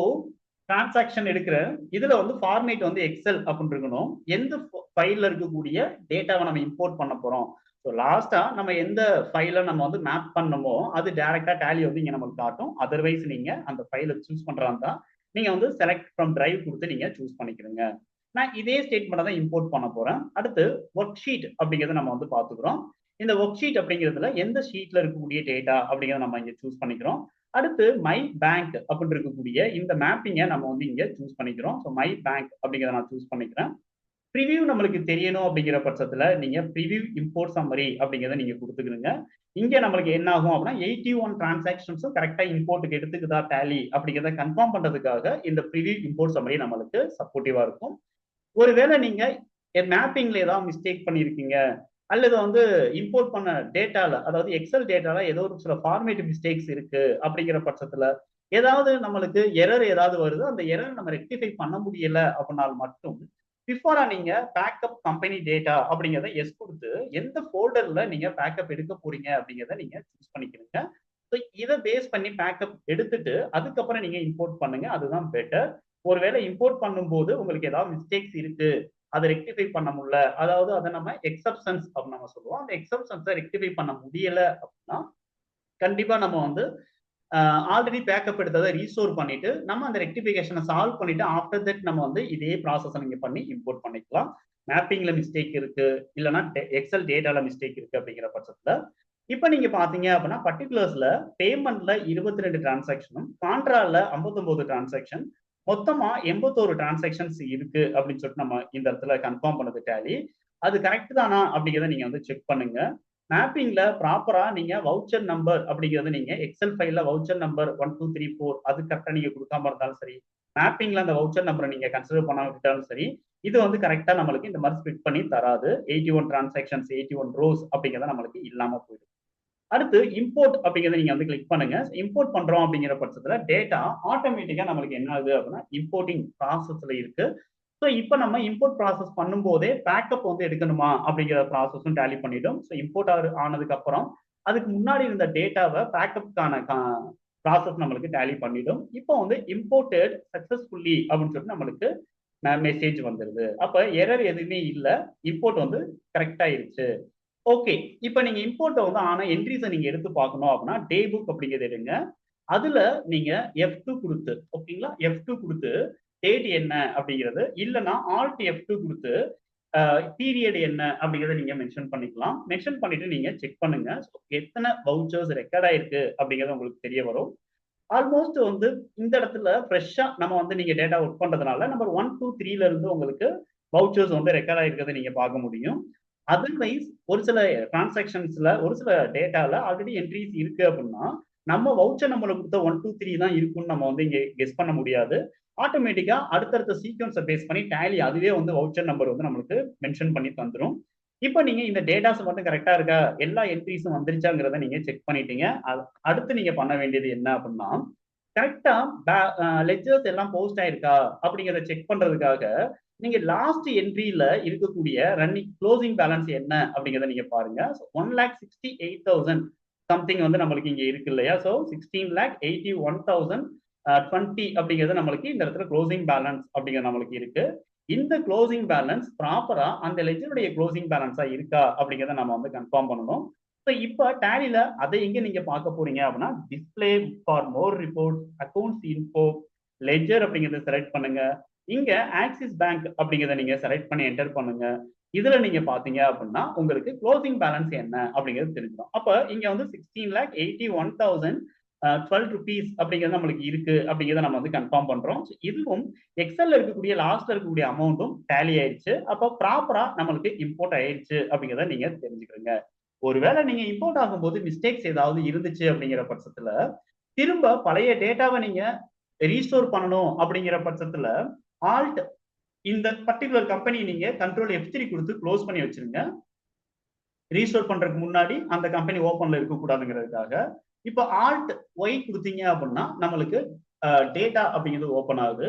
டிரான்சாக்ஷன் எடுக்கிற இதுல வந்து ஃபார்மேட் வந்து எக்ஸல் அப்படின்னு இருக்கணும். எந்த ஃபைல்ல இருக்கக்கூடிய டேட்டாவை நம்ம இம்போர்ட் பண்ண போறோம். ஸோ லாஸ்டா நம்ம எந்த ஃபைலை நம்ம வந்து மேப் பண்ணமோ அது டைரக்டா டேலி வந்து இங்க நமக்கு காட்டும். அதர்வைஸ் நீங்க அந்த ஃபைலை சூஸ் பண்றதா நீங்க வந்து செலக்ட் ஃப்ரம் டிரைவ் கொடுத்து நீங்க சூஸ் பண்ணிக்கிறீங்க. நான் இதே ஸ்டேட்மெண்ட் தான் இம்போர்ட் பண்ண போறேன். அடுத்து ஒர்க் ஷீட் அப்படிங்கிறத நம்ம வந்து பாத்துக்கிறோம். இந்த ஒர்க் ஷீட் அப்படிங்கிறதுல எந்த ஷீட்ல இருக்கக்கூடிய டேட்டா அப்படிங்கிறத நம்ம இங்க சூஸ் பண்ணிக்கிறோம். அடுத்து மை பேங்க் அப்படின்னு இருக்கக்கூடிய இந்த மேப்பிங்கை நம்ம வந்து இங்க சூஸ் பண்ணிக்கிறோம். ஸோ மை பேங்க் அப்படிங்கிறத நான் சூஸ் பண்ணிக்கிறேன். ப்ரிவியூ நம்மளுக்கு தெரியணும் அப்படிங்கிற பட்சத்துல நீங்க ப்ரிவியூ இம்போர்ட் சம்மரி அப்படிங்கிறத நீங்க கொடுத்துக்கிறீங்க. இங்க நம்மளுக்கு என்ன ஆகும் அப்படின்னா 81 டிரான்சாக்ஷன்ஸும் கரெக்டா இம்போர்ட்டுக்கு எடுத்துக்குதா டேலி அப்படிங்கிறத கன்ஃபார்ம் பண்றதுக்காக இந்த ப்ரிவியூ இம்போர்ட் சம்மரி நம்மளுக்கு சப்போர்ட்டிவா இருக்கும். ஒருவேளை நீங்க மேப்பிங்ல ஏதாவது மிஸ்டேக் பண்ணிருக்கீங்க அல்லது வந்து இம்போர்ட் பண்ண டேட்டால, அதாவது எக்ஸல் டேட்டால ஏதோ ஒரு சில ஃபார்மேட் மிஸ்டேக்ஸ் இருக்கு அப்படிங்கிற பட்சத்துல ஏதாவது நம்மளுக்கு எரர் ஏதாவது வருது, அந்த எரர் நம்ம ரெக்டிஃபை பண்ண முடியல அப்படின்னால் மட்டும் பிஃபோரா நீங்க பேக்கப் கம்பெனி டேட்டா அப்படிங்கிறத எஸ் கொடுத்து எந்த ஃபோல்டர்ல நீங்க பேக்கப் எடுக்க போறீங்க அப்படிங்கிறத நீங்க சூஸ் பண்ணிக்கிறீங்க. ஸோ இதை பேஸ் பண்ணி பேக்கப் எடுத்துட்டு அதுக்கப்புறம் நீங்க இம்போர்ட் பண்ணுங்க, அதுதான் பெட்டர். ஒருவேளை இம்போர்ட் பண்ணும்போது உங்களுக்கு ஏதாவது மிஸ்டேக்ஸ் இருக்கு, அதை ரெக்டிஃபை பண்ண முடியல, அதாவது அதை நம்ம எக்ஸப்ஷன்ஸ் அப்படின்னு நம்ம சொல்லுவோம், அந்த எக்ஸப்ஷன்ஸை ரெக்டிஃபை பண்ண முடியல அப்படின்னா கண்டிப்பா நம்ம வந்து ஆல்ரெடி பேக்கப் எடுத்ததை ரீஸ்டோர் பண்ணிட்டு நம்ம அந்த ரெக்டிஃபிகேஷனை சால்வ் பண்ணிட்டு ஆஃப்டர் தட் நம்ம வந்து இதே ப்ராசஸை நீங்க பண்ணி இம்போர்ட் பண்ணிக்கலாம். மேப்பிங்ல மிஸ்டேக் இருக்கு, இல்லைன்னா எக்ஸல் டேட்டால மிஸ்டேக் இருக்கு அப்படிங்கிற பட்சத்துல இப்ப நீங்க பாத்தீங்க அப்படின்னா பர்டிகுலர்ஸ்ல பேமெண்ட்ல 22 டிரான்சாக்ஷனும் கான்ட்ரால 59 டிரான்சாக்ஷன் மொத்தமா 81 டிரான்சாக்ஷன்ஸ் இருக்கு அப்படின்னு சொல்லிட்டு நம்ம இந்த இடத்துல கன்ஃபார்ம் பண்ணது டேலி. அது கரெக்ட் தானா அப்படிங்கிறத நீங்க வந்து செக் பண்ணுங்க. மேப்பிங்ல ப்ராப்பரா நீங்க வவுச்சர் நம்பர் அப்படிங்கிறது நீங்க எக்ஸல் ஃபைல்ல வவுச்சர் நம்பர் 1 2 3 4 அது கரெக்டா நீங்க கொடுக்காம இருந்தாலும் சரி, மேப்பிங்ல அந்த வவுச்சர் நம்பரை நீங்க கன்சிடர் பண்ணாம விட்டாலும் சரி, இது வந்து கரெக்டா நம்மளுக்கு இந்த மாதிரி ஸ்பிட் பண்ணி தராது. 81 டிரான்சாக்ஷன்ஸ் 81 ரோஸ் அப்படிங்கிறத நம்மளுக்கு இல்லாம போயிடும். அடுத்து இம்போர்ட் அப்படிங்கிறத நீங்க வந்து கிளிக் பண்ணுங்க. இம்போர்ட் பண்றோம் அப்படிங்கிற பட்சத்துல டேட்டா ஆட்டோமேட்டிக்கா நம்மளுக்கு என்ன ஆகுது அப்படின்னா இம்போர்ட்டிங் ப்ராசஸ்ல இருக்கு. ஸோ இப்போ நம்ம இம்போர்ட் ப்ராசஸ் பண்ணும்போதே பேக்கப் வந்து எடுக்கணுமா அப்படிங்கிற ப்ராசஸும் டேலி பண்ணிடும். ஸோ இம்போர்ட் ஆனதுக்கு அப்புறம் அதுக்கு முன்னாடி இருந்த டேட்டாவை பேக்கப்கான ப்ராசஸ் நம்மளுக்கு டேலி பண்ணிடும். இப்போ வந்து இம்போர்ட்டட் சக்சஸ்ஃபுல்லி அப்படின்னு சொல்லிட்டு நம்மளுக்கு மெசேஜ் வந்துருது. அப்ப எரர் எதுவுமே இல்லை, இம்போர்ட் வந்து கரெக்டா ஆயிருச்சு. ஓகே, இப்போ நீங்க இம்போர்ட் வந்து ஆனா என்ட்ரிஸை நீங்க எடுத்து பார்க்கணும் அப்படின்னா டே புக் அப்படிங்கிறது எடுங்க. அதுல நீங்க F2 கொடுத்து, ஓகேங்களா, F2 கொடுத்து டேட் என்ன அப்படிங்கிறது, இல்லைன்னா ஆல்ட் F2 கொடுத்து பீரியட் என்ன அப்படிங்கிறத நீங்க மென்ஷன் பண்ணிக்கலாம். மென்ஷன் பண்ணிட்டு நீங்க செக் பண்ணுங்க எத்தனை வவுச்சர்ஸ் ரெக்கார்ட் ஆயிருக்கு அப்படிங்கிறது உங்களுக்கு தெரிய வரும். ஆல்மோஸ்ட் வந்து இந்த இடத்துல ஃப்ரெஷ்ஷா நம்ம வந்து நீங்க டேட்டா ஒர்க் பண்றதுனால நம்பர் 1 2 3ல இருந்து உங்களுக்கு வவுச்சர்ஸ் வந்து ரெக்கார்ட் ஆயிருக்கிறத நீங்க பார்க்க முடியும். அதர்வைஸ் ஒரு சில டிரான்சாக்ஷன்ஸ்ல ஒரு சில டேட்டால ஆல்ரெடி என்ட்ரிஸ் இருக்கு அப்படின்னா நம்ம வவுச்சர் நம்பரை கொடுத்த 1 2 3 தான் இருக்குன்னு நம்ம வந்து இங்க கெஸ் பண்ண முடியாது. ஆட்டோமேட்டிக்கா அடுத்தடுத்த சீக்வன்ஸை பேஸ் பண்ணி டேலி அதுவே வந்து வவுச்சர் நம்பர் வந்து நம்மளுக்கு மென்ஷன் பண்ணி தந்துடும். இப்போ நீங்க இந்த டேட்டாஸ் மட்டும் கரெக்டா இருக்கா, எல்லா என்ட்ரிஸும் வந்துருச்சாங்கிறத நீங்க செக் பண்ணிட்டீங்க. அடுத்து நீங்க பண்ண வேண்டியது என்ன அப்படின்னா கரெக்டா லெட்ஜர்ஸ் எல்லாம் போஸ்ட் ஆயிருக்கா அப்படிங்கிறத செக் பண்றதுக்காக நீங்க லாஸ்ட் என்ட்ரியில இருக்கக்கூடிய ரன்னிங் க்ளோசிங் பேலன்ஸ் என்ன அப்படிங்கிறத நீங்க பாருங்க. 1,68,000 சம்திங் வந்து நம்மளுக்கு இங்க இருக்கு இல்லையா. ஸோ 16,81,020 அப்படிங்கிறது நம்மளுக்கு இந்த இடத்துல க்ளோசிங் பேலன்ஸ் அப்படிங்கிறது நம்மளுக்கு இருக்கு. இந்த க்ளோசிங் பேலன்ஸ் ப்ராப்பரா அந்த லெட்ஜருடைய க்ளோசிங் பேலன்ஸா இருக்கா அப்படிங்கிறத நம்ம வந்து கன்ஃபார்ம் பண்ணணும். ஸோ இப்போ டேலியில அதை எங்க நீங்க பார்க்க போறீங்க அப்படின்னா display for more report accounts info ledger அப்படிங்கிறத செலக்ட் பண்ணுங்க. இங்க ஆக்சிஸ் பேங்க் அப்படிங்கிறத நீங்க செலக்ட் பண்ணி என்டர் பண்ணுங்க. இதுல நீங்க பாத்தீங்க அப்படின்னா உங்களுக்கு க்ளோசிங் பேலன்ஸ் என்ன அப்படிங்கிறது தெரிஞ்சிடும். அப்ப இங்க வந்து 16,81,012 ருபீஸ் அப்படிங்கிறது நம்மளுக்கு இருக்கு அப்படிங்கிறத நம்ம வந்து கன்ஃபார்ம் பண்றோம். இதுவும் எக்ஸல்ல இருக்கக்கூடிய லாஸ்ட்ல இருக்கக்கூடிய அமௌண்ட்டும் டேலி ஆயிடுச்சு. அப்ப ப்ராப்பரா நம்மளுக்கு இம்போர்ட் ஆயிடுச்சு அப்படிங்கிறத நீங்க தெரிஞ்சுக்கிறீங்க. ஒருவேளை நீங்க இம்போர்ட் ஆகும்போது மிஸ்டேக்ஸ் ஏதாவது இருந்துச்சு அப்படிங்கிற பட்சத்துல திரும்ப பழைய டேட்டாவை நீங்க ரீஸ்டோர் பண்ணணும் அப்படிங்கிற பட்சத்துல ஆல்ட் இந்த பர்டிகுலர் கம்பெனி நீங்க கண்ட்ரோல் F3 கொடுத்து க்ளோஸ் பண்ணி வச்சிருங்க. ரீஸ்டோர் பண்றதுக்கு முன்னாடி அந்த கம்பெனி ஓப்பன்ல இருக்கக்கூடாதுங்கிறதுக்காக. இப்போ ஆல்ட் ஒய் கொடுத்தீங்க அப்படின்னா நம்மளுக்கு டேட்டா அப்படிங்கிறது ஓப்பன் ஆகுது.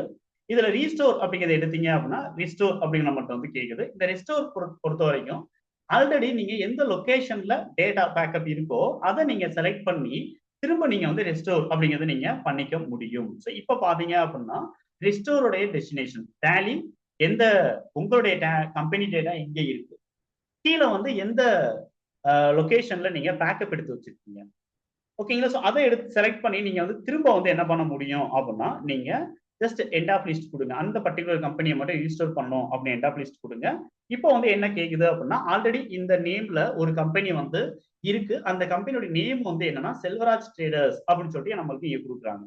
இதுல ரீஸ்டோர் அப்படிங்கிறத எடுத்தீங்க அப்படின்னா ரிஸ்டோர் அப்படிங்கிற மட்டும் வந்து கேக்குது. இந்த ரிஸ்டோர் பொறுத்த வரைக்கும் ஆல்ரெடி நீங்க எந்த லொகேஷன்ல டேட்டா பேக்கப் இருக்கோ அதை நீங்க செலக்ட் பண்ணி திரும்ப நீங்க வந்து ரெஸ்டோர் அப்படிங்கிறத நீங்க பண்ணிக்க முடியும். ஸோ இப்போ பாத்தீங்க அப்படின்னா ரெஸ்டோருடைய டெஸ்டினேஷன் டேலி எந்த உங்களுடைய கம்பெனி டேட்டா எங்க இருக்கு, கீழே வந்து எந்த லொகேஷன்ல நீங்க பேக்கப் எடுத்து வச்சிருக்கீங்க, ஓகேங்களா. ஸோ அதை எடுத்து செலக்ட் பண்ணி நீங்க வந்து திரும்ப வந்து என்ன பண்ண முடியும் அப்படின்னா நீங்க ஜஸ்ட் எண்ட் ஆஃப் லிஸ்ட் கொடுங்க. அந்த பர்டிகுலர் கம்பெனியை மட்டும் ரிஜிஸ்டர் பண்ணணும் அப்படின்னு எண்ட் ஆஃப் லிஸ்ட் கொடுங்க. இப்போ வந்து என்ன கேக்குது அப்படின்னா ஆல்ரெடி இந்த நேம்ல ஒரு கம்பெனி வந்து இருக்கு. அந்த கம்பெனியோட நேம் வந்து என்னன்னா செல்வராஜ் ட்ரேடர்ஸ் அப்படின்னு சொல்லிட்டு நம்மளுக்கு இங்க கொடுக்குறாங்க.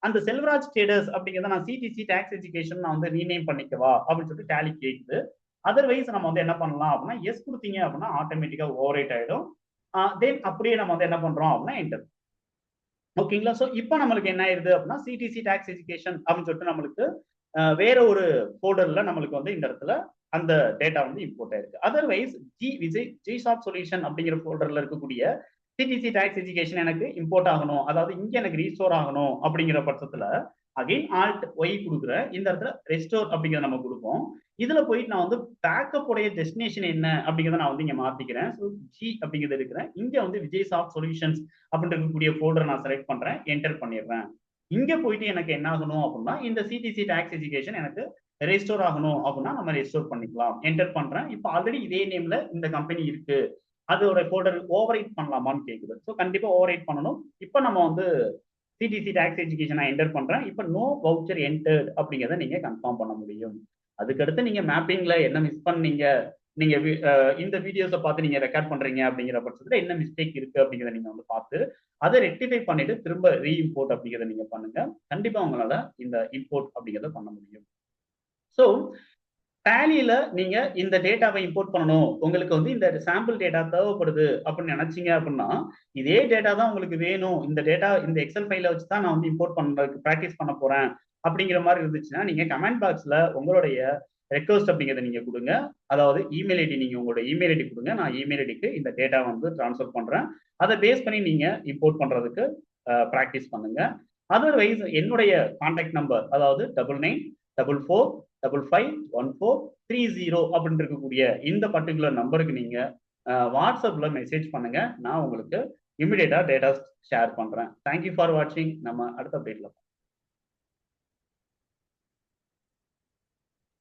அந்த செல்வராஜ் ட்ரேடர்ஸ் அப்படிங்கிறத நான் சிடிசி டாக்ஸ் எஜுகேஷன் நான் வந்து ரீநேம் பண்ணிக்கவா அப்படின்னு சொல்லிட்டு டேலி கேக்குது. அதர்வைஸ் நம்ம வந்து என்ன பண்ணலாம் அப்படின்னா எஸ் கொடுத்தீங்க அப்படின்னா ஆட்டோமேட்டிக்கா ஓவர் ரைட் ஆயிடும். தென் அப்படியே நம்ம வந்து என்ன பண்றோம் அப்படின்னா என்டர். ஓகேங்களா? ஸோ இப்போ நம்மளுக்கு என்ன ஆயிருது அப்படின்னா சிடிசி டாக்ஸ் எஜுகேஷன் அப்படின்னு சொல்லிட்டு நம்மளுக்கு வேற ஒரு ஃபோல்டர்ல நம்மளுக்கு வந்து இந்த இடத்துல அந்த டேட்டா வந்து இம்போர்ட் ஆயிருக்கு. அதர்வைஸ் ஜி ஷாப் சொல்யூஷன் அப்படிங்கிற ஃபோல்டர்ல இருக்கக்கூடிய சிடிசி டாக்ஸ் எஜுகேஷன் எனக்கு இம்போர்ட் ஆகணும், அதாவது இங்க எனக்கு ரீஸ்டோர் ஆகணும் அப்படிங்கிற பட்சத்துல அகைன் ஆல்ட் ஒய் கொடுக்குறேன். இந்த இடத்துல ரெஸ்டோர் அப்படிங்கிறத நம்ம கொடுப்போம். இதுல போயிட்டு நான் வந்து பேக்கப் உடைய டெஸ்டினேஷன் என்ன அப்படிங்கிறத நான் வந்து இங்க மாத்திக்கிறேன். ஸோ ஜி அப்படிங்கிறது இருக்கிறேன். இங்க வந்து விஜய் சாஃப்ட் சொல்யூஷன்ஸ் அப்படின்னு இருக்கக்கூடிய ஃபோல்டர் நான் செலக்ட் பண்றேன், என்டர் பண்ணிடுறேன். இங்க போயிட்டு எனக்கு என்ன ஆகணும் அப்படின்னா இந்த சிடிசி டாக்ஸ் எஜுகேஷன் எனக்கு ரெஸ்டோர் ஆகணும் அப்படின்னா நம்ம ரெஸ்டோர் பண்ணிக்கலாம். என்டர் பண்றேன். இப்போ ஆல்ரெடி இதே நேம்ல இந்த கம்பெனி இருக்கு, அதோட ஃபோல்டர் ஓவர் ரைட் பண்ணலாமான்னு கேக்குது. ஸோ கண்டிப்பா ஓவர் ரைட் பண்ணணும். இப்போ நம்ம வந்து சிடிசி டாக்ஸ் எஜுகேஷன் நான் என்டர் பண்றேன். இப்போ நோ வவுச்சர் என்டர்ட் அப்படிங்கிறத நீங்க கன்ஃபார்ம் பண்ண முடியும். அதுக்கடுத்து நீங்க மேப்பிங்ல என்ன மிஸ் பண்ணீங்க, நீங்க இந்த வீடியோஸை பார்த்து நீங்க ரெக்கார்ட் பண்றீங்க அப்படிங்கிற பட்சத்துல என்ன மிஸ்டேக் இருக்கு அப்படிங்கிறத நீங்க வந்து பார்த்து அதை ரெக்டிஃபை பண்ணிட்டு திரும்ப ரீஇம்போர்ட் அப்படிங்கிறத நீங்க பண்ணுங்க. கண்டிப்பா உங்களால இந்த இம்போர்ட் அப்படிங்கிறத பண்ண முடியும். ஸோ டேலியில நீங்க இந்த டேட்டாவை இம்போர்ட் பண்ணணும், உங்களுக்கு வந்து இந்த சாம்பிள் டேட்டா தேவைப்படுது அப்படின்னு நினைச்சீங்க அப்படின்னா இதே டேட்டா தான் உங்களுக்கு வேணும், இந்த டேட்டா இந்த எக்ஸல் ஃபைல வச்சு தான் நான் வந்து இம்போர்ட் பண்றதுக்கு ப்ராக்டிஸ் பண்ண போறேன் அப்படிங்கிற மாதிரி இருந்துச்சுன்னா நீங்க கமெண்ட் பாக்ஸ்ல உங்களுடைய ரெக்வஸ்ட் அப்படிங்கிறத நீங்க கொடுங்க. அதாவது இமெயில் ஐடி, நீங்க உங்களோட இமெயில் ஐடி கொடுங்க. நான் இமெயில் ஐடிக்கு இந்த டேட்டா வந்து ட்ரான்ஸ்ஃபர் பண்றேன். அதை பேஸ் பண்ணி நீங்க இம்போர்ட் பண்றதுக்கு ப்ராக்டிஸ் பண்ணுங்க. அதர்வைஸ் என்னுடைய கான்டாக்ட் நம்பர், அதாவது 9944551430 அப்படின்னு இருக்கக்கூடிய இந்த பர்டிகுலர் நம்பருக்கு நீங்க வாட்ஸ்அப்ல மெசேஜ் பண்ணுங்க. நான் உங்களுக்கு இமிடியேட்டா டேட்டா ஷேர் பண்றேன். தேங்க்யூ ஃபார் வாட்சிங். நம்ம அடுத்த அப்டேட்ல